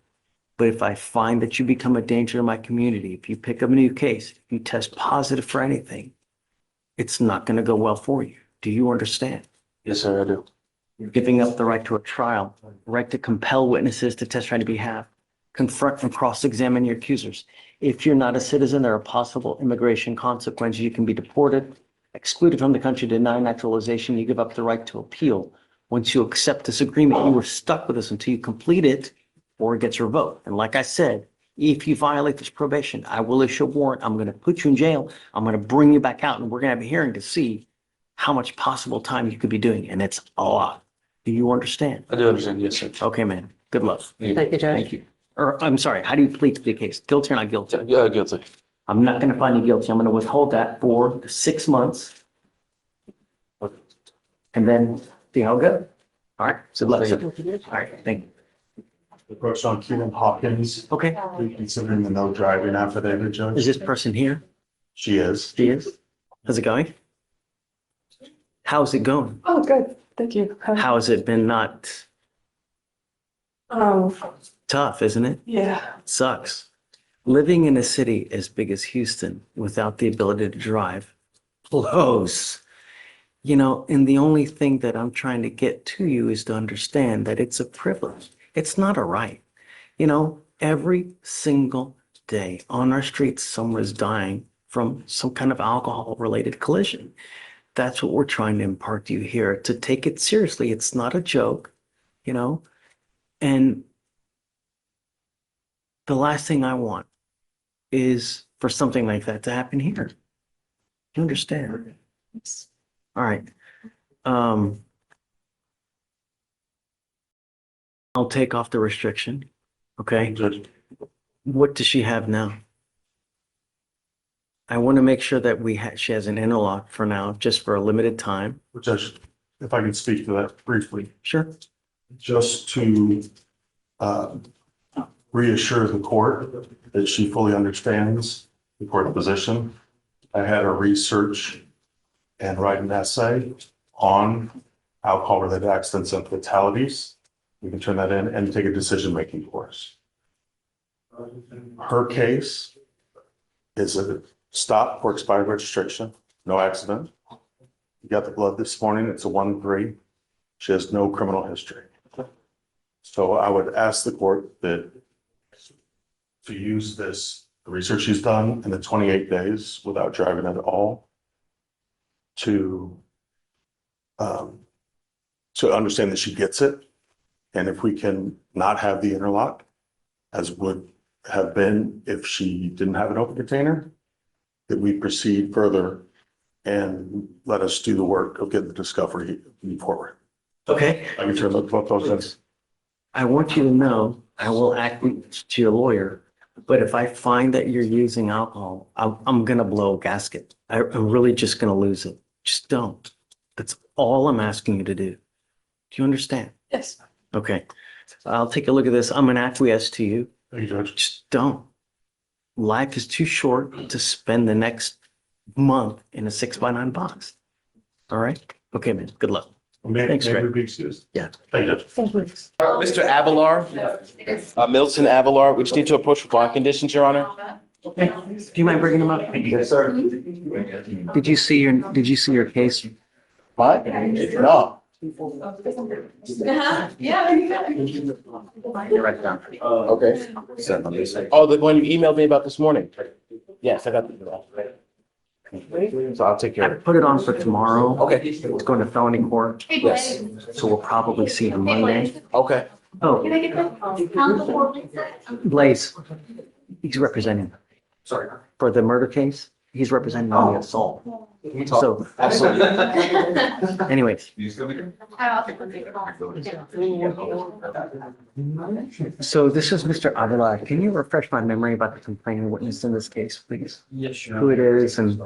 But if I find that you become a danger to my community, if you pick up a new case, if you test positive for anything, it's not going to go well for you. Do you understand? Yes, sir, I do. You're giving up the right to a trial, the right to compel witnesses to testify on your behalf, confront and cross-examine your accusers. If you're not a citizen, there are possible immigration consequences. You can be deported, excluded from the country, denied naturalization. You give up the right to appeal. Once you accept this agreement, you are stuck with us until you complete it or it gets revoked. And like I said, if you violate this probation, I will issue a warrant. I'm going to put you in jail. I'm going to bring you back out and we're going to have a hearing to see how much possible time you could be doing. And it's a lot. Do you understand? I do understand, yes, sir. Okay, man. Good luck. Thank you, Judge. Thank you. Or I'm sorry, how do you plead to the case? Guilty or not guilty? Yeah, guilty. I'm not going to find you guilty. I'm going to withhold that for 6 months. And then see how it goes. All right. So let's, all right. Thank you. Approach on Keenan Hopkins, Okay. reconsidering the no driving affidavit, Is Judge. this person here? She is. She is? How's it going? How's it going? Oh, good. Thank you. How has it been? Not tough, isn't it? Yeah. Sucks. Living in a city as big as Houston without the ability to drive blows. You know, and the only thing that I'm trying to get to you is to understand that it's a privilege. It's not a right. You know, every single day on our streets, someone is dying from some kind of alcohol-related collision. That's what we're trying to impart to you here, to take it seriously. It's not a joke, you know, and the last thing I want is for something like that to happen here. You understand? All right. I'll take off the restriction. Okay. Judge, What does she have now? I want to make sure that she has an interlock for now, just for a limited time. Judge, if I can speak to that briefly, Sure. just to reassure the court that she fully understands the court position. I had her research and write an essay on alcohol-related accidents and fatalities. We can turn that in and take a decision-making course. Her case is a stop for expired registration, no accident. You got the blood this morning, it's a 1-3. She has no criminal history. So I would ask the court that to use this, the research she's done in the 28 days without driving at all to understand that she gets it. And if we can not have the interlock, as would have been if she didn't have an open container, that we proceed further and let us do the work of getting the discovery forward. Okay. I can turn both those in. I want you to know, I will act to your lawyer, but if I find that you're using alcohol, I'm gonna blow a gasket. I'm really just gonna lose it. Just don't. That's all I'm asking you to do. Do you understand? Yes. Okay. I'll take a look at this. I'm gonna acquiesce to you. Thank you, Judge. Just don't. Life is too short to spend the next month in a 6x9 box. All right? Okay, man. Good luck. Thanks, May we Greg. be excused? Yeah. Thank you. Mr. Avalar, Milton Avalar, we just need to approach for bond conditions, Your Honor. Okay. Do you mind bringing them up? Yes, sir. Did you see your case? What? No. Yeah, there you go. Right down. Okay. Oh, the one you emailed me about this morning? Yes, I got the. So I'll take care I of it. put it on for tomorrow. Okay. It's going to felony court, Hey, Yes. Blaze. so we'll probably see him Monday. Okay. Oh, Can I get the? Blaze, he's representing Sorry. for the murder case. He's representing on the assault. So Absolutely. anyways, I'll take the so this is Mr. Avalar. Can you refresh my memory about the complaining witness in this case, please? Yes, sure. Who it is and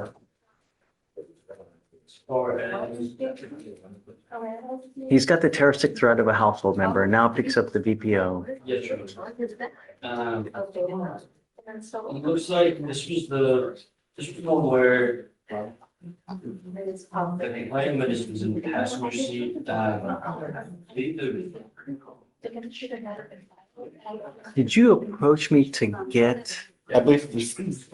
he's got the terroristic threat of a household member and now picks up the VPO. Yes, sure. It looks like this was the one where the claimant was in the passenger seat. I believe Did you approach me to get I believe,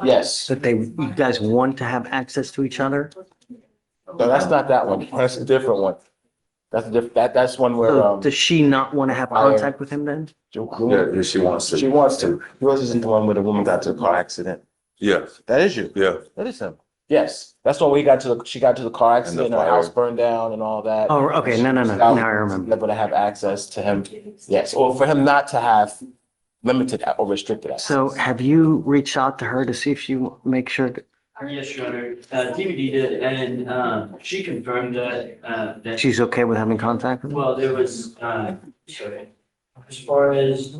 yes. that you guys want to have access to each other? No, that's not that one. That's a different one. That's a that's one where, So does she not want to have contact with him then? Yeah, she wants to. She wants to. Yours isn't the one where the woman got to a car accident. Yes, That is you. yeah. That is him. Yes, that's when she got to the car accident, her fire. house burned down and all that. Oh, okay. No. She's Now I remember. Never to have access to him. Yes, or for him not to have limited or restricted access. So have you reached out to her to see if she make sure that Yes, Your Honor. DVD did, and she confirmed that she's okay with having contact with him? well, there was sorry. As far as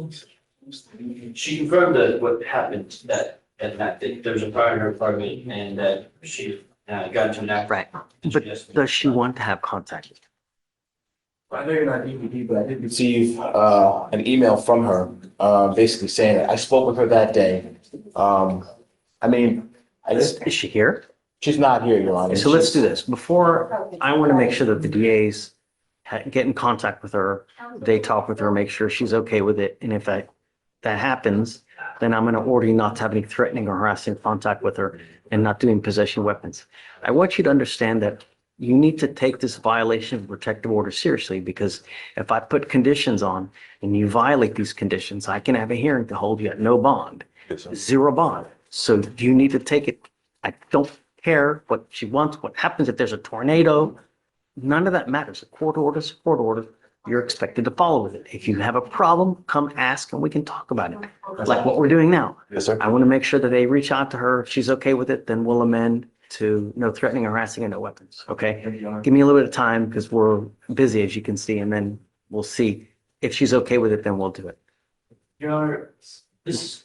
she confirmed that what happened that there was a fire in her apartment and that she got into an accident. Right. But does she want to have contact with him? I know you're not DVD, but I did receive an email from her, basically saying that I spoke with her that day. I mean, I just, Is she here? she's not here, Your Honor. So let's do this. Before, I want to make sure that the DAs get in contact with her. They talk with her, make sure she's okay with it. And if that happens, then I'm going to order you not to have any threatening or harassing contact with her and not doing possession of weapons. I want you to understand that you need to take this violation of protective order seriously, because if I put conditions on and you violate these conditions, I can have a hearing to hold you at no bond, Yes, sir. 0 bond. So you need to take it. I don't care what she wants, what happens if there's a tornado. None of that matters. A court order is a court order. You're expected to follow with it. If you have a problem, come ask and we can talk about it, like what we're doing now. Yes, sir. I want to make sure that they reach out to her. If she's okay with it, then we'll amend to no threatening, harassing, and no weapons. Okay? Give me a little bit of time because we're busy, as you can see, and then we'll see. If she's okay with it, then we'll do it. Your Honor, this,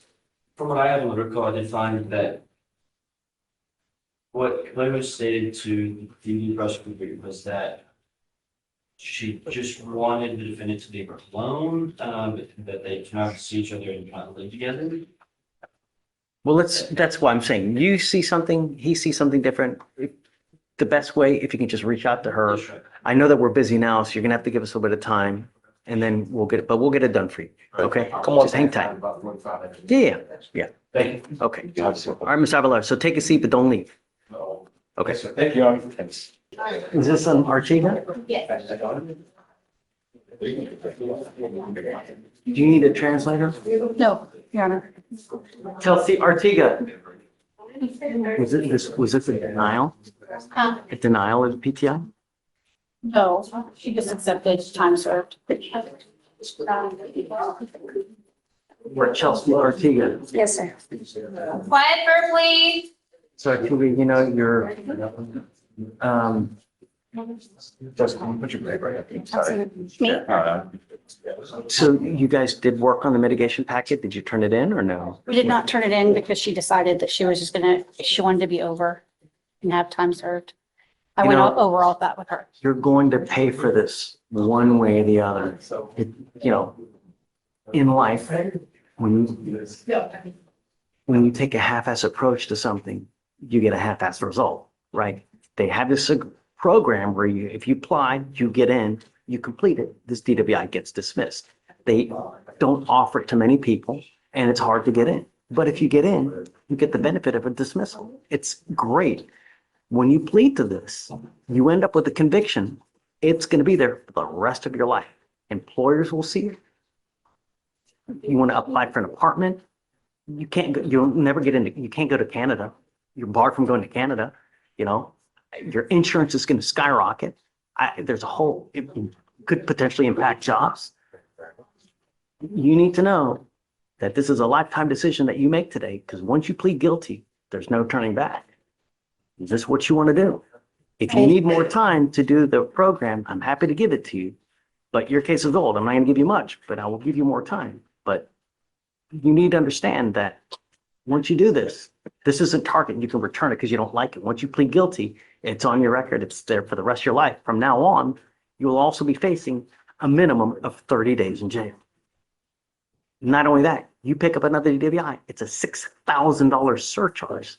from what I have on the record, I did find that what was stated to the prosecutor was that she just wanted the defendant to leave her alone, that they cannot see each other and cannot live together. Well, that's why I'm saying you see something, he sees something different. the best way, if you can just reach out to her. I know that we're busy now, so you're gonna have to give us a little bit of time and then we'll get it, but we'll get it done for you. Okay? Come on. Just hang tight. About 45 minutes. Yeah. Thank you. Okay. All right, Ms. Avalar. So take a seat, but don't leave. Okay. Thank you. Thanks. Is this an Artiga? Yes. Do you need a translator? No, Your Honor. Chelsea Artiga. Was this a denial? A denial of PTI? No, she just accepted time served. Or Chelsea Artiga? Yes, sir. Quiet for please. So Artiga, you know, you're, Just put your paper right up. Sorry. Me? so you guys did work on the mitigation packet? Did you turn it in or no? We did not turn it in because she decided that she was just gonna, she wanted to be over and have time served. I You went know- over all of that with her. You're going to pay for this one way or the other. You know, in life, when you take a half-ass approach to something, you get a half-ass result, right? They have this program where you, if you apply, you get in, you complete it, this DWI gets dismissed. They don't offer it to many people and it's hard to get in. But if you get in, you get the benefit of a dismissal. It's great. When you plead to this, you end up with a conviction. It's going to be there for the rest of your life. Employers will see it. You want to apply for an apartment, you can't go, you'll never get into, you can't go to Canada. You're barred from going to Canada, you know, your insurance is going to skyrocket. There's a whole, it could potentially impact jobs. You need to know that this is a lifetime decision that you make today, because once you plead guilty, there's no turning back. Is this what you want to do? If you need more time to do the program, I'm happy to give it to you. But your case is old. I'm not going to give you much, but I will give you more time. But you need to understand that once you do this, this isn't target. You can return it because you don't like it. Once you plead guilty, it's on your record. It's there for the rest of your life. From now on, you will also be facing a minimum of 30 days in jail. Not only that, you pick up another DWI, it's a $6,000 surcharge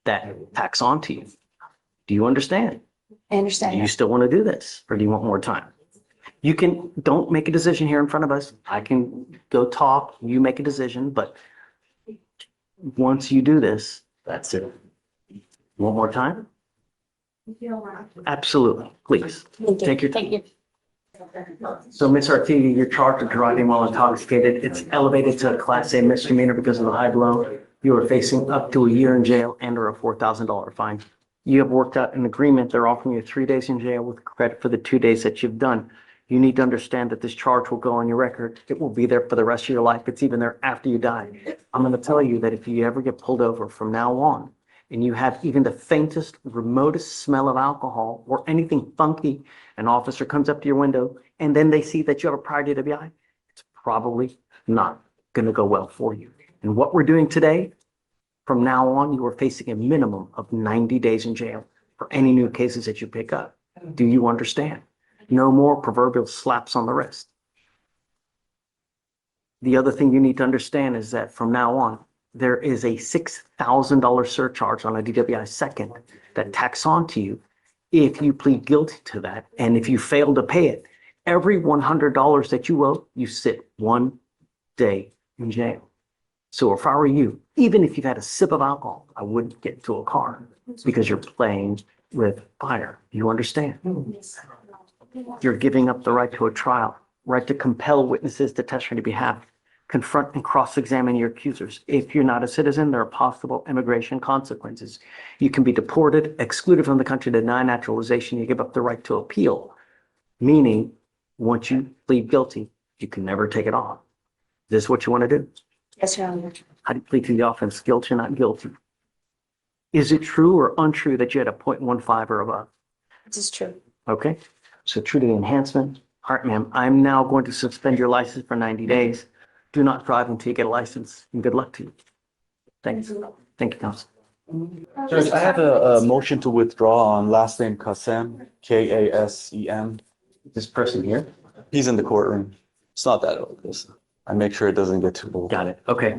that tacks onto you. Do you understand? I Do understand. you still want to do this or do you want more time? You can, don't make a decision here in front of us. I can go talk, you make a decision, but once you do this, that's it. You want more time? Absolutely, please. Take your time. Thank you. So Ms. Artiga, you're charged with driving while intoxicated. It's elevated to a Class A misdemeanor because of the high blow. You are facing up to a year in jail and or a $4,000 fine. You have worked out an agreement. They're offering you 3 days in jail with credit for the 2 days that you've done. You need to understand that this charge will go on your record. It will be there for the rest of your life. It's even there after you die. I'm going to tell you that if you ever get pulled over from now on and you have even the faintest, remotest smell of alcohol or anything funky, an officer comes up to your window and then they see that you have a prior DWI, it's probably not going to go well for you. And what we're doing today, from now on, you are facing a minimum of 90 days in jail for any new cases that you pick up. Do you understand? No more proverbial slaps on the wrist. The other thing you need to understand is that from now on, there is a $6,000 surcharge on a DWI second that tacks on to you if you plead guilty to that. And if you fail to pay it, every $100 that you owe, you sit 1 day in jail. So if I were you, even if you've had a sip of alcohol, I wouldn't get into a car because you're playing with fire. You understand? You're giving up the right to a trial, right to compel witnesses to testify on your behalf, confront and cross-examine your accusers. If you're not a citizen, there are possible immigration consequences. You can be deported, excluded from the country, denied naturalization. You give up the right to appeal, meaning once you plead guilty, you can never take it off. Is this what you want to do? Yes, Your Honor. How do you plead to the offense? Guilty or not guilty? Is it true or untrue that you had a 0.15 or above? This is true. Okay, so true to the enhancement. All right, ma'am, I'm now going to suspend your license for 90 days. Do not drive until you get a license, and good luck to you. Thanks. Thank you, counsel. Judge, I have a motion to withdraw on last name Kazim, Kasem. This person here? He's in the courtroom. It's not that old. I make sure it doesn't get too old. Got it. Okay.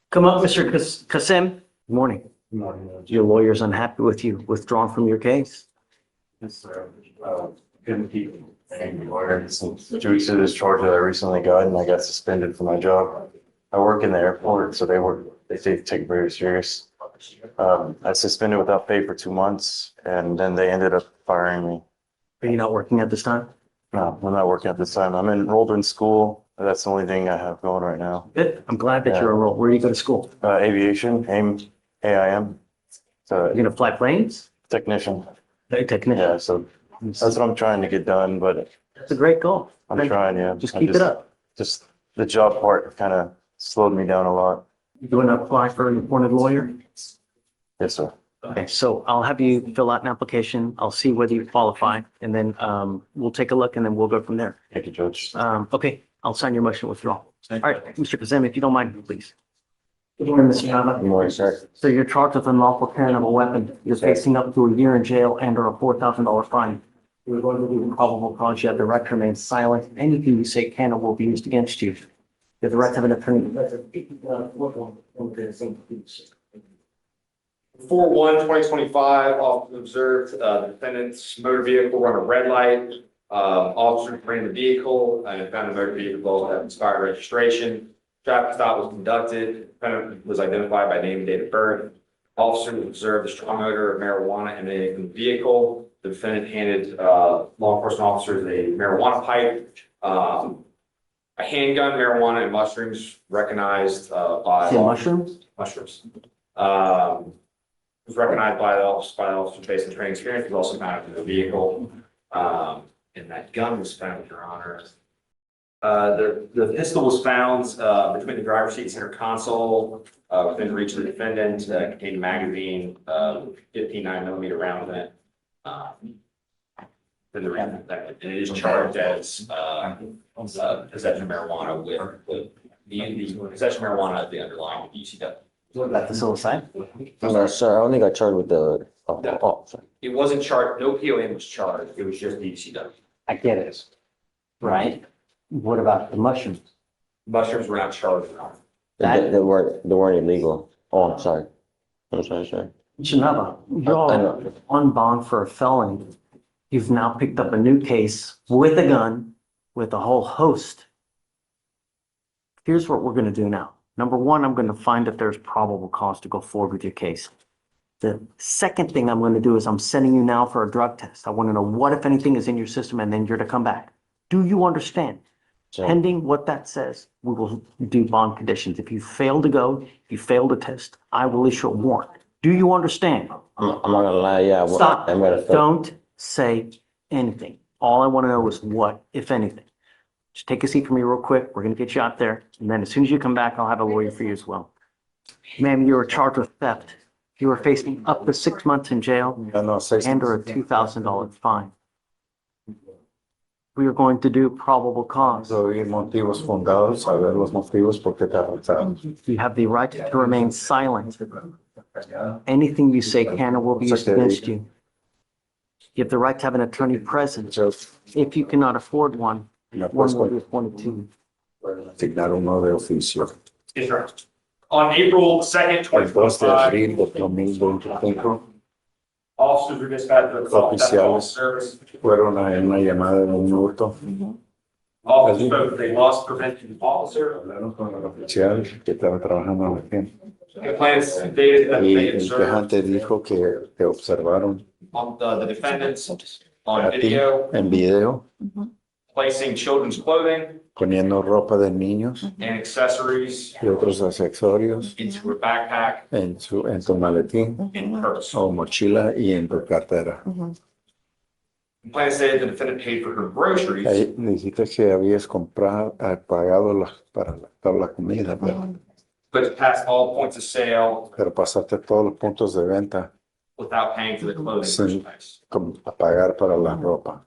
Come up, Mr. Kazim. Good morning. Your lawyer's unhappy with you, withdrawn from your case. Yes, sir. Couldn't keep any lawyers due to this charge that I recently got, and I got suspended from my job. I work in the airport, so they take it very serious. I suspended without pay for 2 months, and then they ended up firing me. Are you not working at this time? No, I'm not working at this time. I'm enrolled in school. That's the only thing I have going right now. Good. I'm glad that you're enrolled. Where do you go to school? Aviation, AIM. So You're gonna fly planes? technician. Technician. Yeah, so that's what I'm trying to get done, but That's a great goal. I'm trying, yeah. Just I keep it up. Just the job part kind of slowed me down a lot. You going to apply for an appointed lawyer? Yes, sir. Okay, so I'll have you fill out an application. I'll see whether you qualify, and then we'll take a look, and then we'll go from there. Thank you, Judge. Okay, I'll sign your motion withdrawal. All right, Mr. Kazim, if you don't mind, please. Good morning, Mr. Nava. Good morning, sir. So you're charged with unlawful carrying of a weapon. You're facing up to a year in jail and or a $4,000 fine. You're going to be probable cause. You have the right to remain silent. Anything you say can or will be used against you. You have the right to have an attorney. 4/1/2025, officer observed the defendant's motor vehicle run a red light. Officer ran the vehicle and found the motor vehicle had expired registration. Traffic stop was conducted. Defendant was identified by name and date of birth. Officer observed the strong odor of marijuana emanating from the vehicle. The defendant handed law enforcement officers a marijuana pipe, a handgun, marijuana, and mushrooms recognized by Mushrooms? mushrooms. Was recognized by the officer based on training experience, was also found in the vehicle. And that gun was found, Your Honor. The pistol was found between the driver's seat and center console, within reach of the defendant, contained a magazine, 15 9mm round in it. In the round, and it is charged as possession of marijuana with the possession of marijuana as the underlying UCW. What about the suicide? No, sir, I only got charged with the, sorry. It wasn't charged, no POM was charged, it was just DCW. I get it. Right? What about the mushrooms? Mushrooms were not charged. They weren't illegal. Oh, I'm sorry. Sorry. Shanaba, you're on bond for a felony. You've now picked up a new case with a gun, with a whole host. Here's what we're gonna do now. Number one, I'm gonna find if there's probable cause to go forward with your case. The second thing I'm gonna do is I'm sending you now for a drug test. I wanna know what, if anything, is in your system, and then you're to come back. Do you understand? Pending what that says, we will do bond conditions. If you fail to go, if you fail to test, I will issue a warrant. Do you understand? I'm not gonna lie, yeah. Stop. I'm gonna. Don't say anything. All I want to know is what, if anything. Just take a seat for me real quick. We're going to get you out there. And then as soon as you come back, I'll have a lawyer for you as well. Ma'am, you were charged with theft. You are facing up to 6 months in jail and or a $2,000 fine. We are going to do probable cause. Motivos fundados, saber los motivos por qué te arrestaron. You have the right to remain silent. Anything you say can or will be used against you. You have the right to have an attorney present. If you cannot afford one, one will be appointed to you. Asignar uno de oficio. Yes, sir. On April 2nd, El 2 de 2025, abril de 2025, officers were dispatched to the oficiales service. fueron a una llamada de un minuto. Officers spoke with a loss prevention officer. Hablaron con el oficial que estaba trabajando en la tienda. Complainants stated that Y they el observed quejante dijo que te observaron on the defendants a on ti video en video placing children's clothing poniendo ropa de niños and accessories y otros accesorios into a backpack en tu maletín in purse. o mochila y en tu cartera. Complainant stated the defendant paid for her groceries. Ahí dijiste que habías pagado para toda la comida, But passed all points of sale pero pasaste todos los puntos de venta without paying for the clothing sin merchandise. pagar para la ropa.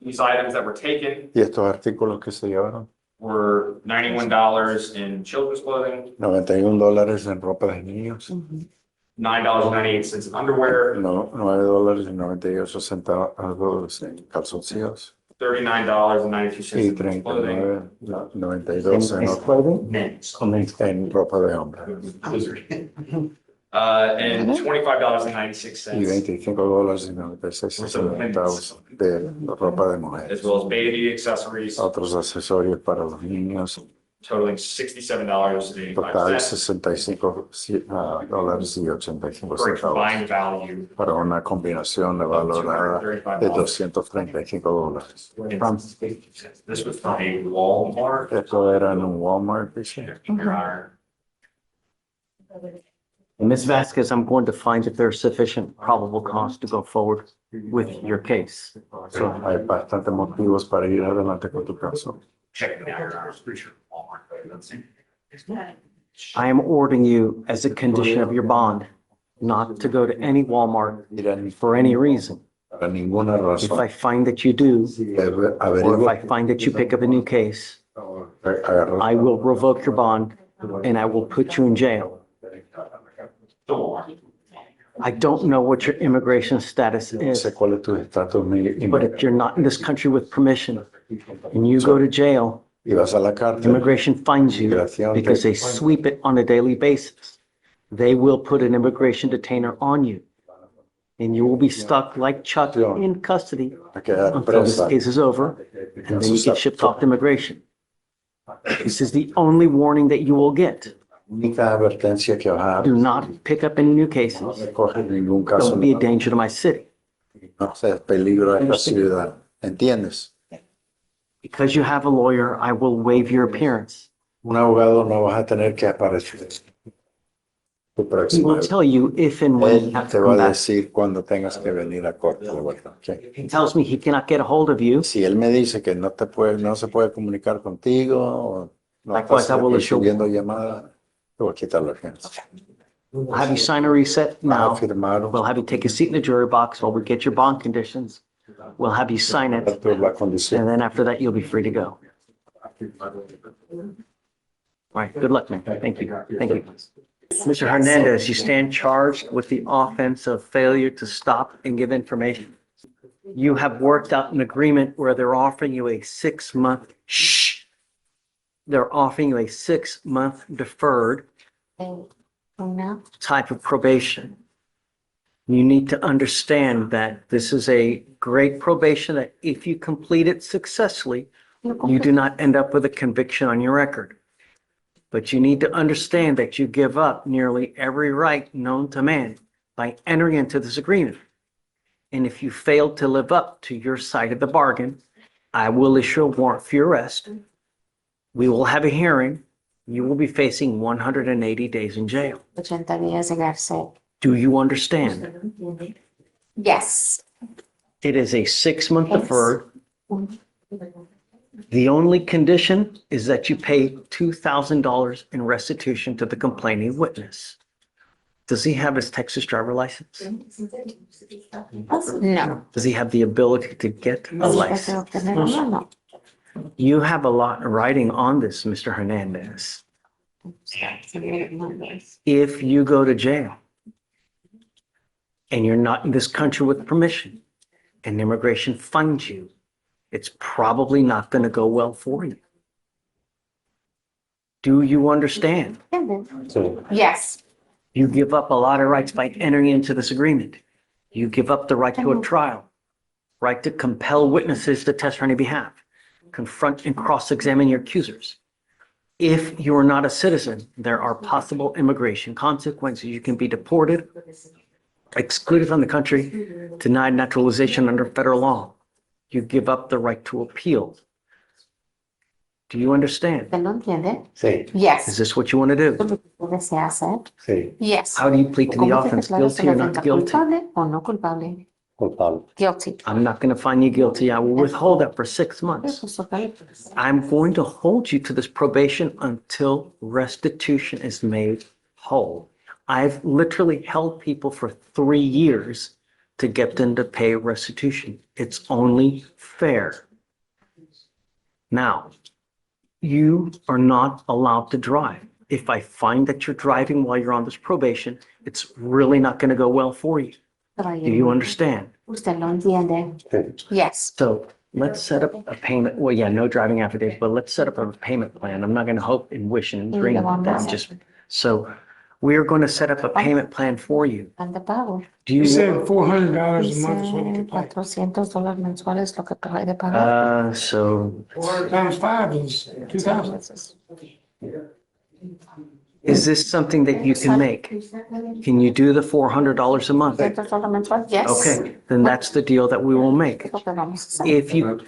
These items that were taken Y estos artículos que se llevaron, were $91 in children's clothing, $91 en ropa de niños, $9.98 in underwear, no, $9.98 en calzoncillos $39.92 y in clothing. $39.92 ¿Es clothing? Men's. en ropa de hombre. and $25.96. Y $25.96 de ropa de mujer. As well as baby accessories Otros accesorios para los niños, totaling $67.85 total $65.85 for a combined value. para una combinación valorada de $235. This was from a Walmart. Esto era en un Walmart, dice. Your Honor. Ms. Vasquez, I'm going to find if there's sufficient probable cause to go forward with your case. So, hay bastantes motivos para ir adelante con tu caso. Checking out, Your Honor. Pretty sure Walmart. I am ordering you as a condition of your bond not to go to any Walmart for any reason. Para ninguna If razón. I find that you do, or if Averiguo, I find that you pick up a new case, I will revoke your bond and I will put you in jail. I don't know what your immigration status No is, sé cuál es tu estatus but if you're not in this country with permission and you go to jail, y vas a la cárcel. immigration finds you because they sweep it on a daily basis. They will put an immigration detainer on you. And you will be stuck like Chuck in custody A quedar until this presa. case is over, and then you get shipped off to immigration. This is the only warning that you will get. Única advertencia que vas a Do not pick up any new cases. no recoger ningún caso. Don't be a danger to my city. No seas peligro a esta ciudad. ¿Entiendes? Because you have a lawyer, I will waive your appearance. Un abogado no vas a tener que aparecer. Tu He próxima will vez. tell you if and when you Él have te to va come a back. decir cuando tengas que venir a corte de vuelta. ¿Ok? He tells me he cannot get a hold of you. Si él me dice que no se puede comunicar contigo o no Likewise, estás I will issue- recibiendo llamadas, te voy a quitar la urgencia. We'll have you sign a reset Vas a now. firmar We'll have you take a seat in the jury box while we get your bond conditions. We'll have you sign it, la condición. and then after that, you'll be free to go. All right, good luck, man. Thank you. Thank you. Mr. Hernandez, you stand charged with the offense of failure to stop and give information. You have worked out an agreement where they're offering you a 6-month, they're offering you a 6-month deferred type of probation. You need to understand that this is a great probation that if you complete it successfully, you do not end up with a conviction on your record. But you need to understand that you give up nearly every right known to man by entering into this agreement. And if you fail to live up to your side of the bargain, I will issue a warrant for your arrest. We will have a hearing. You will be facing 180 days in jail. 80 días de cárcel. Do you understand? Yes. It is a 6-month deferred. The only condition is that you pay $2,000 in restitution to the complaining witness. Does he have his Texas driver license? No. Does he have the ability to get a license? No. You have a lot riding on this, Mr. Hernandez. If you go to jail and you're not in this country with permission and immigration finds you, it's probably not going to go well for you. Do you understand? Yes. You give up a lot of rights by entering into this agreement. You give up the right to a trial, right to compel witnesses to testify on your behalf, confront and cross-examine your accusers. If you are not a citizen, there are possible immigration consequences. You can be deported, excluded from the country, denied naturalization under federal law. You give up the right to appeal. Do you understand? ¿Te lo entiende? Sí, Is Yes. this what you want to do? ¿Lo que desea hacer? sí, Yes. How do you plead to the ¿Cómo te offense, declaras guilty or en la not venta, guilty? culpable o no culpable? culpable. Guilty. I'm not going to find you guilty. I will withhold that for 6 months. I'm going to hold you to this probation until restitution is made whole. I've literally held people for 3 years to get them to pay restitution. It's only fair. Now, you are not allowed to drive. If I find that you're driving while you're on this probation, it's really not going to go well for you. Do you understand? Usted lo entiende. Sí. Yes. So let's set up a payment. Well, yeah, no driving affidavit, but let's set up a payment plan. I'm not going to hope and wish and dream that. Just so We're going to set up a payment plan for you. Plan de pago. Do you? $400 a month is what you Dice can pay. $400 mensuales lo que te hay de pagar. So 400 times 5 is 2,000. is this something that you can make? Can you do the $400 a month? $400 mensual? Yes. Okay, then that's the deal that we will make. Lo que vamos a hacer. If you,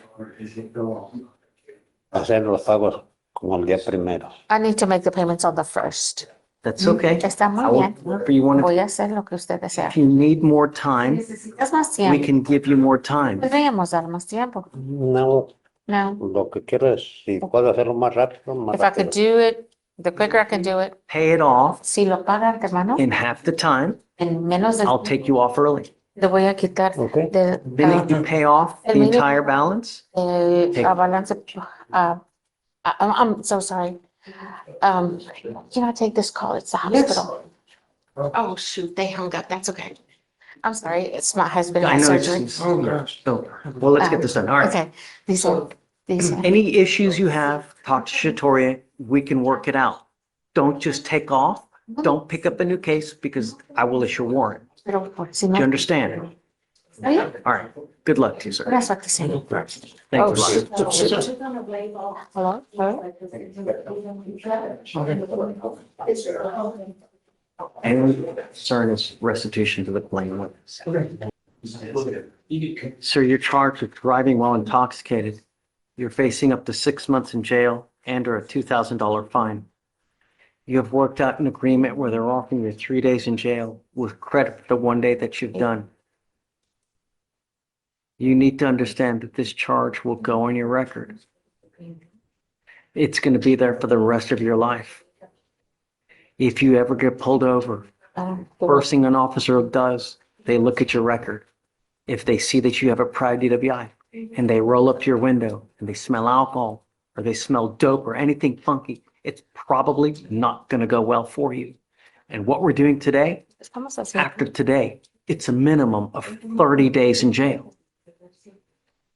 Hacer los pagos como el día primero. I need to make the payments on the first. that's okay. Está I muy will, bien. whatever you want to, Voy a hacer lo que usted desea. if you need more time, ¿Necesitas más we tiempo? can give you more time. Podríamos dar más tiempo. No, No. lo que quiero es, si puedo hacerlo más rápido, más If I could rápido. do it, the quicker I can do it. Pay it off Si lo paga antemano, in half the time. en menos de, I'll take you off early. le voy a quitar Okay. de, Then if you pay off the entire balance, Take- a balance. I'm so sorry. Can I take this call? It's the hospital. Oh, shoot, they hung up. That's okay. I'm sorry. It's my husband I had know surgery. it's, Oh, gosh. so, well, let's get this done. All right. Okay. These, Any issues you have, talk to Shatoria. We can work it out. Don't just take off. Don't pick up a new case because I will issue a warrant. pero si Do no, you understand? ¿está bien? All right. Good luck to you, sir. Buena suerte, señor. Thank Oh, you. shoot, shoot. Hello? Hello? Any concern is restitution to the claimant. Sir, you're charged with driving while intoxicated. You're facing up to 6 months in jail and or a $2,000 fine. You have worked out an agreement where they're offering you 3 days in jail with credit for the 1 day that you've done. You need to understand that this charge will go on your record. It's going to be there for the rest of your life. If you ever get pulled over, first thing an officer does, they look at your record. If they see that you have a prior DWI and they roll up to your window and they smell alcohol or they smell dope or anything funky, it's probably not going to go well for you. And what we're doing today, Estamos haciendo. after today, it's a minimum of 30 days in jail.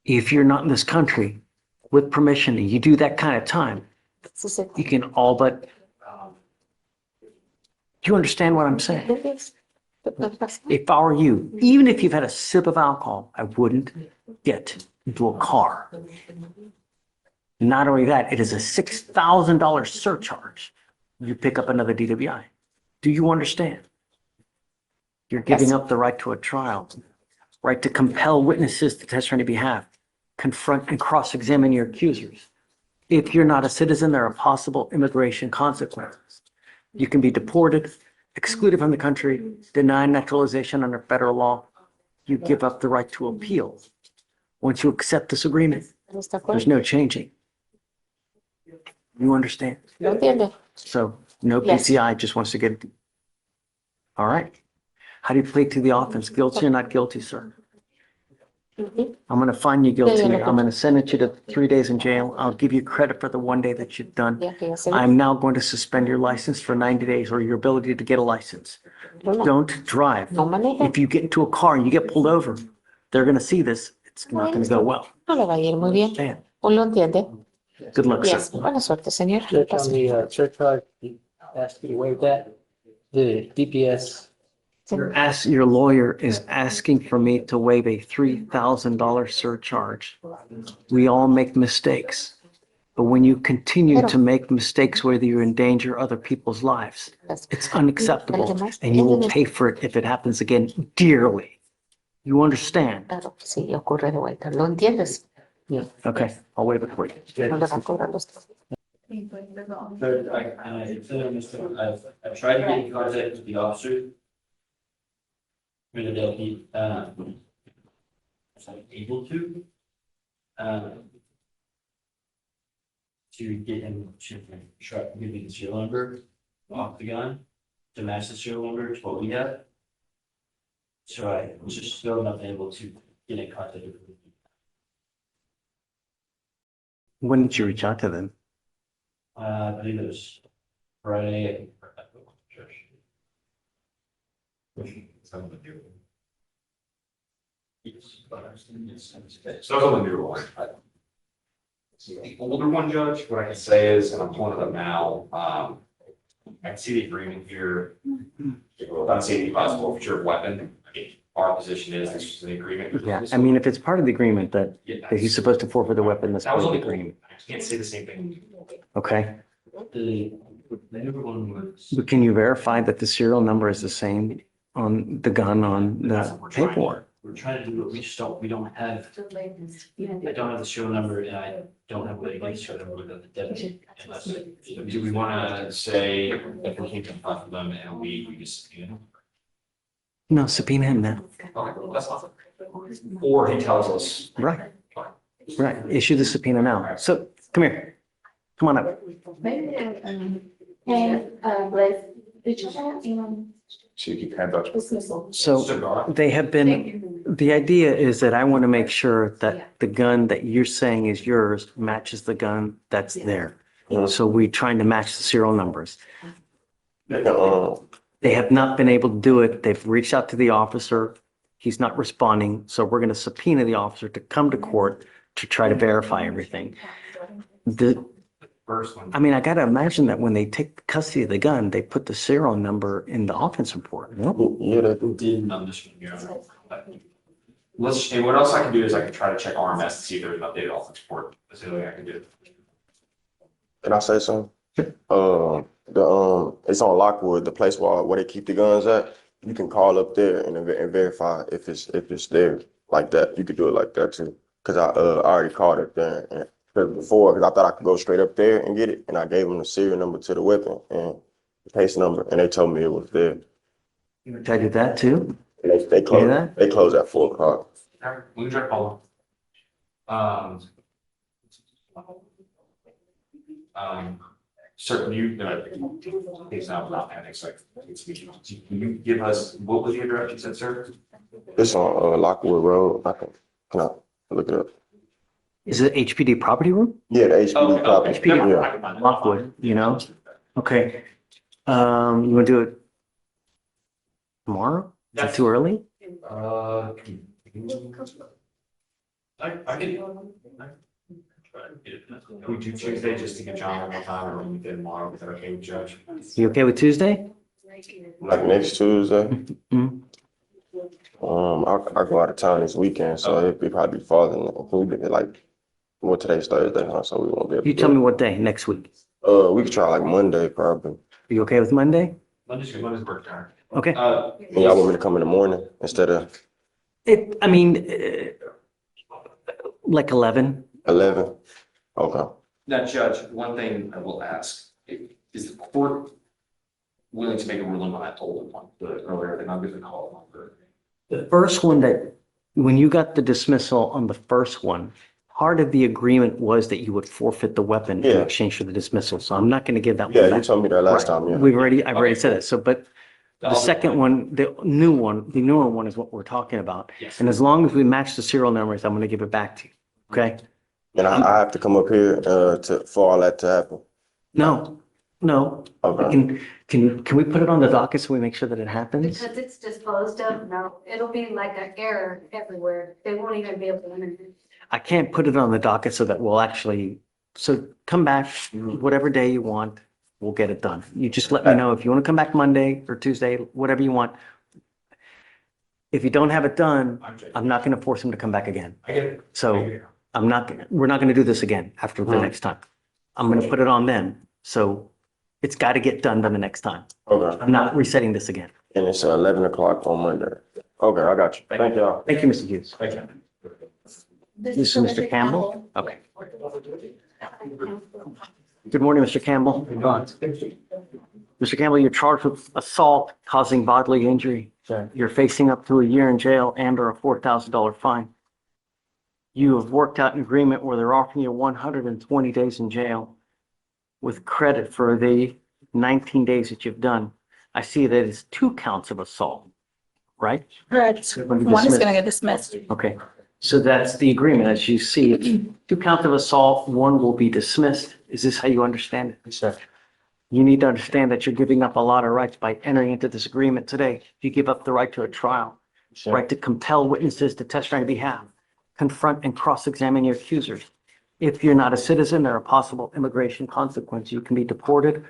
If you're not in this country with permission and you do that kind of time, Sí, sí. you can all but, do you understand what I'm saying? If I were you, even if you've had a sip of alcohol, I wouldn't get into a car. Not only that, it is a $6,000 surcharge. You pick up another DWI. Do you understand? You're giving Yes. up the right to a trial, right to compel witnesses to testify on your behalf, confront and cross-examine your accusers. If you're not a citizen, there are possible immigration consequences. You can be deported, excluded from the country, denied naturalization under federal law. You give up the right to appeal. Once you accept this agreement, ¿Está de there's acuerdo? no changing. You understand? ¿Lo entiende? So no Yes. PCI, just wants to get it. All right. How do you plead to the offense? Guilty or not guilty, sir? Mhm. I'm going to find you guilty. Yeah, yeah, I'm going to sentence you to 3 days in jail. I'll give you credit for the 1 day that you've done. Ya que ya se I'm now going to suspend your license for 90 days or your ability to get a license. Don't drive. no maneje. If you get into a car and you get pulled over, they're going to see this. It's not going to go well. No le va a ir muy bien. Man, ¿O lo entiende? good luck, sir. Yes. Buena suerte, señor. Judge, on the surcharge, you asked you to waive that. The DPS, Your lawyer is asking for me to waive a $3,000 surcharge. We all make mistakes. But when you continue to make mistakes, whether you endanger other people's lives, it's unacceptable and you will pay for it if it happens again dearly. You understand? Claro, sí, ocurre de vuelta. ¿Lo entiendes? Okay, I'll waive it for you. No le va a cobrar los. Third, I tried to get in contact with the officer. Really that he, was I able to get him to try to give me the serial number off the gun to match the serial number to what we have. So I was just still not able to get in contact with him. When did you reach out to them? I believe it was Friday. So on the newer one. The older one, Judge, what I can say is, and I'm pulling it up now, I can see the agreement here. I don't see any possible future weapon. I mean, our position is this is an agreement. Yeah, I mean, if it's part of the agreement that Yeah, that he's supposed to forfeit the weapon, that's that part was of the only agreement, I can't say the same thing. okay? The other one was. But can you verify that the serial number is the same on the gun on That's the what we're trying to- paperwork? We're trying to do it, we just don't, we don't have, I don't have the serial number and I don't have the serial number with the debit. Unless, Do we wanna say if we can't confront them in a week, we just, you know? No, subpoena him now. Okay, that's fine. Or he tells us. Right. Right, issue the subpoena now. So, come here. Come on up. Hey, Liz, did you have, So you can hand out. dismissal? So they have been, the idea is that I want to make sure that the gun that you're saying is yours matches the gun that's there. So we're trying to match the serial numbers. They have not been able to do it. They've reached out to the officer. He's not responding. So we're going to subpoena the officer to come to court to try to verify everything. The, First one. I mean, I got to imagine that when they take custody of the gun, they put the serial number in the offense report. Yeah, that, Did on this one, yeah. Let's, and what else I can do is I can try to check RMS to see if there's an updated offense report. That's the only thing I can do. can I say something? It's on Lockwood, the place where they keep the guns at. You can call up there and verify if it's there like that. You could do it like that too. Cause I already called it there and before, cause I thought I could go straight up there and get it. And I gave them the serial number to the weapon and the case number, and they told me it was there. Did I do that too? And they Hear close. that? They close at 4 o'clock. All right, we can try to call them. Sir, you, it's not panic, like, can you give us, what was the address you said, sir? It's on Lockwood Road. Can I look it up? Is it HPD property room? Yeah, the HPD property. HPD. Yeah. Lockwood, you know? Okay. You want to do it tomorrow? Is it too early? I can. We do Tuesday just to get John one more time, or we did tomorrow, is that okay with Judge? You okay with Tuesday? Like next Tuesday. Mhm. I go out of town this weekend, so it'd be probably farther than that. We did like, well, today's Thursday, huh? So we won't be able You to tell do me what day next week. it. We could try like Monday, probably. Are you okay with Monday? Monday's work time. Okay. And y'all want me to come in the morning instead of I mean, like 11. 11? Okay. Now, Judge, one thing I will ask, is the court willing to make a ruling on that older one, the earlier, than I'm gonna call it one? The first one that, when you got the dismissal on the first one, part of the agreement was that you would forfeit the weapon in Yeah. exchange for the dismissal. So I'm not going to give that one Yeah, you back. told me that last Right. time, yeah. I've already said it. So, but the second one, the newer one is what we're talking about. Yes. And as long as we match the serial numbers, I'm going to give it back to you. Okay? And I have to come up here for all that to happen. No. Okay. Can we put it on the docket so we make sure that it happens? Because it's disposed of, no, it'll be like an error everywhere. They won't even be able to enter it. I can't put it on the docket so that we'll actually, so come back, whatever day you want, we'll get it done. You just let me know if you want to come back Monday or Tuesday, whatever you want. If you don't have it done, I'm not going to force him to come back again. I get it. So we're not going to do this again after the next time. I'm going to put it on them. So it's got to get done by the next time. Okay. I'm not resetting this again. And it's 11 o'clock on Monday. Okay, I got you. Thank y'all. Thank you, Mr. Hughes. Thank you. This is Mr. Campbell? Okay. Good morning, Mr. Campbell. Mr. Campbell, you're charged with assault causing bodily injury. You're facing up to a year in jail and or a $4,000 fine. You have worked out an agreement where they're offering you 120 days in jail with credit for the 19 days that you've done. I see that it's 2 counts of assault, right? Correct. You're gonna be One is dismissed. going to get dismissed. Okay, so that's the agreement. As you see, it's 2 counts of assault, 1 will be dismissed. Is this how you understand it? Yes, sir. You need to understand that you're giving up a lot of rights by entering into this agreement today. You give up the right to a trial, Sure. right to compel witnesses to testify on your behalf, confront and cross-examine your accusers. If you're not a citizen, there are possible immigration consequences. You can be deported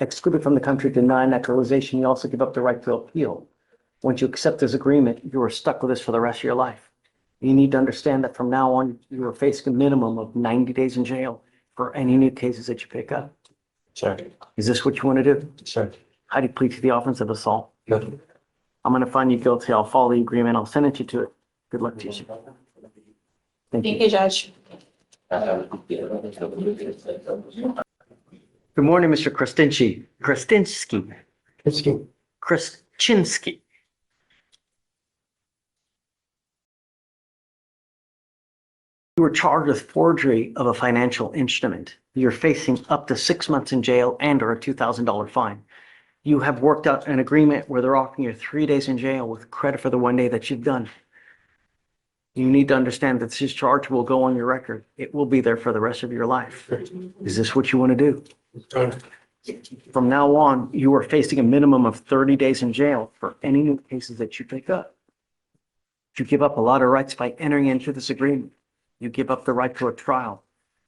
excluded from the country, deny naturalization, you also give up the right to appeal. Once you accept this agreement, you are stuck with this for the rest of your life. You need to understand that from now on, you are facing a minimum of 90 days in jail for any new cases that you pick up. Sir. Is this what you want to do? Sir. How do you plead to the offense of assault? Good. I'm going to find you guilty. I'll follow the agreement. I'll send you to it. Good luck to you, sir. Thank you. Thank you, Judge. Good morning, Mr. Christenski. Christenski. You were charged with forgery of a financial instrument. You're facing up to 6 months in jail and or a $2,000 fine. You have worked out an agreement where they're offering you 3 days in jail with credit for the 1 day that you've done. You need to understand that this charge will go on your record. It will be there for the rest of your life. Is this what you want to do? From now on, you are facing a minimum of 30 days in jail for any new cases that you pick up. You give up a lot of rights by entering into this agreement. You give up the right to a trial,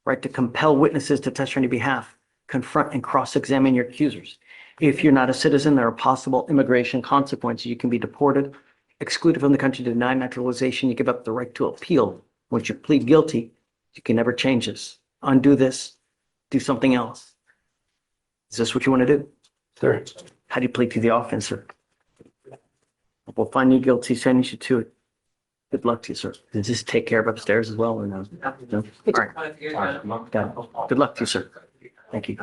right to compel witnesses to testify on your behalf, confront and cross-examine your accusers. If you're not a citizen, there are possible immigration consequences. You can be deported, excluded from the country, denied naturalization. You give up the right to appeal. Once you plead guilty, you can never change this. Undo this, do something else. Is this what you want to do? Sir. How do you plead to the offense, sir? We'll find you guilty, send you to it. Good luck to you, sir. Does this take care of upstairs as well or no? No? All right. Got it. Good luck to you, sir. Thank you.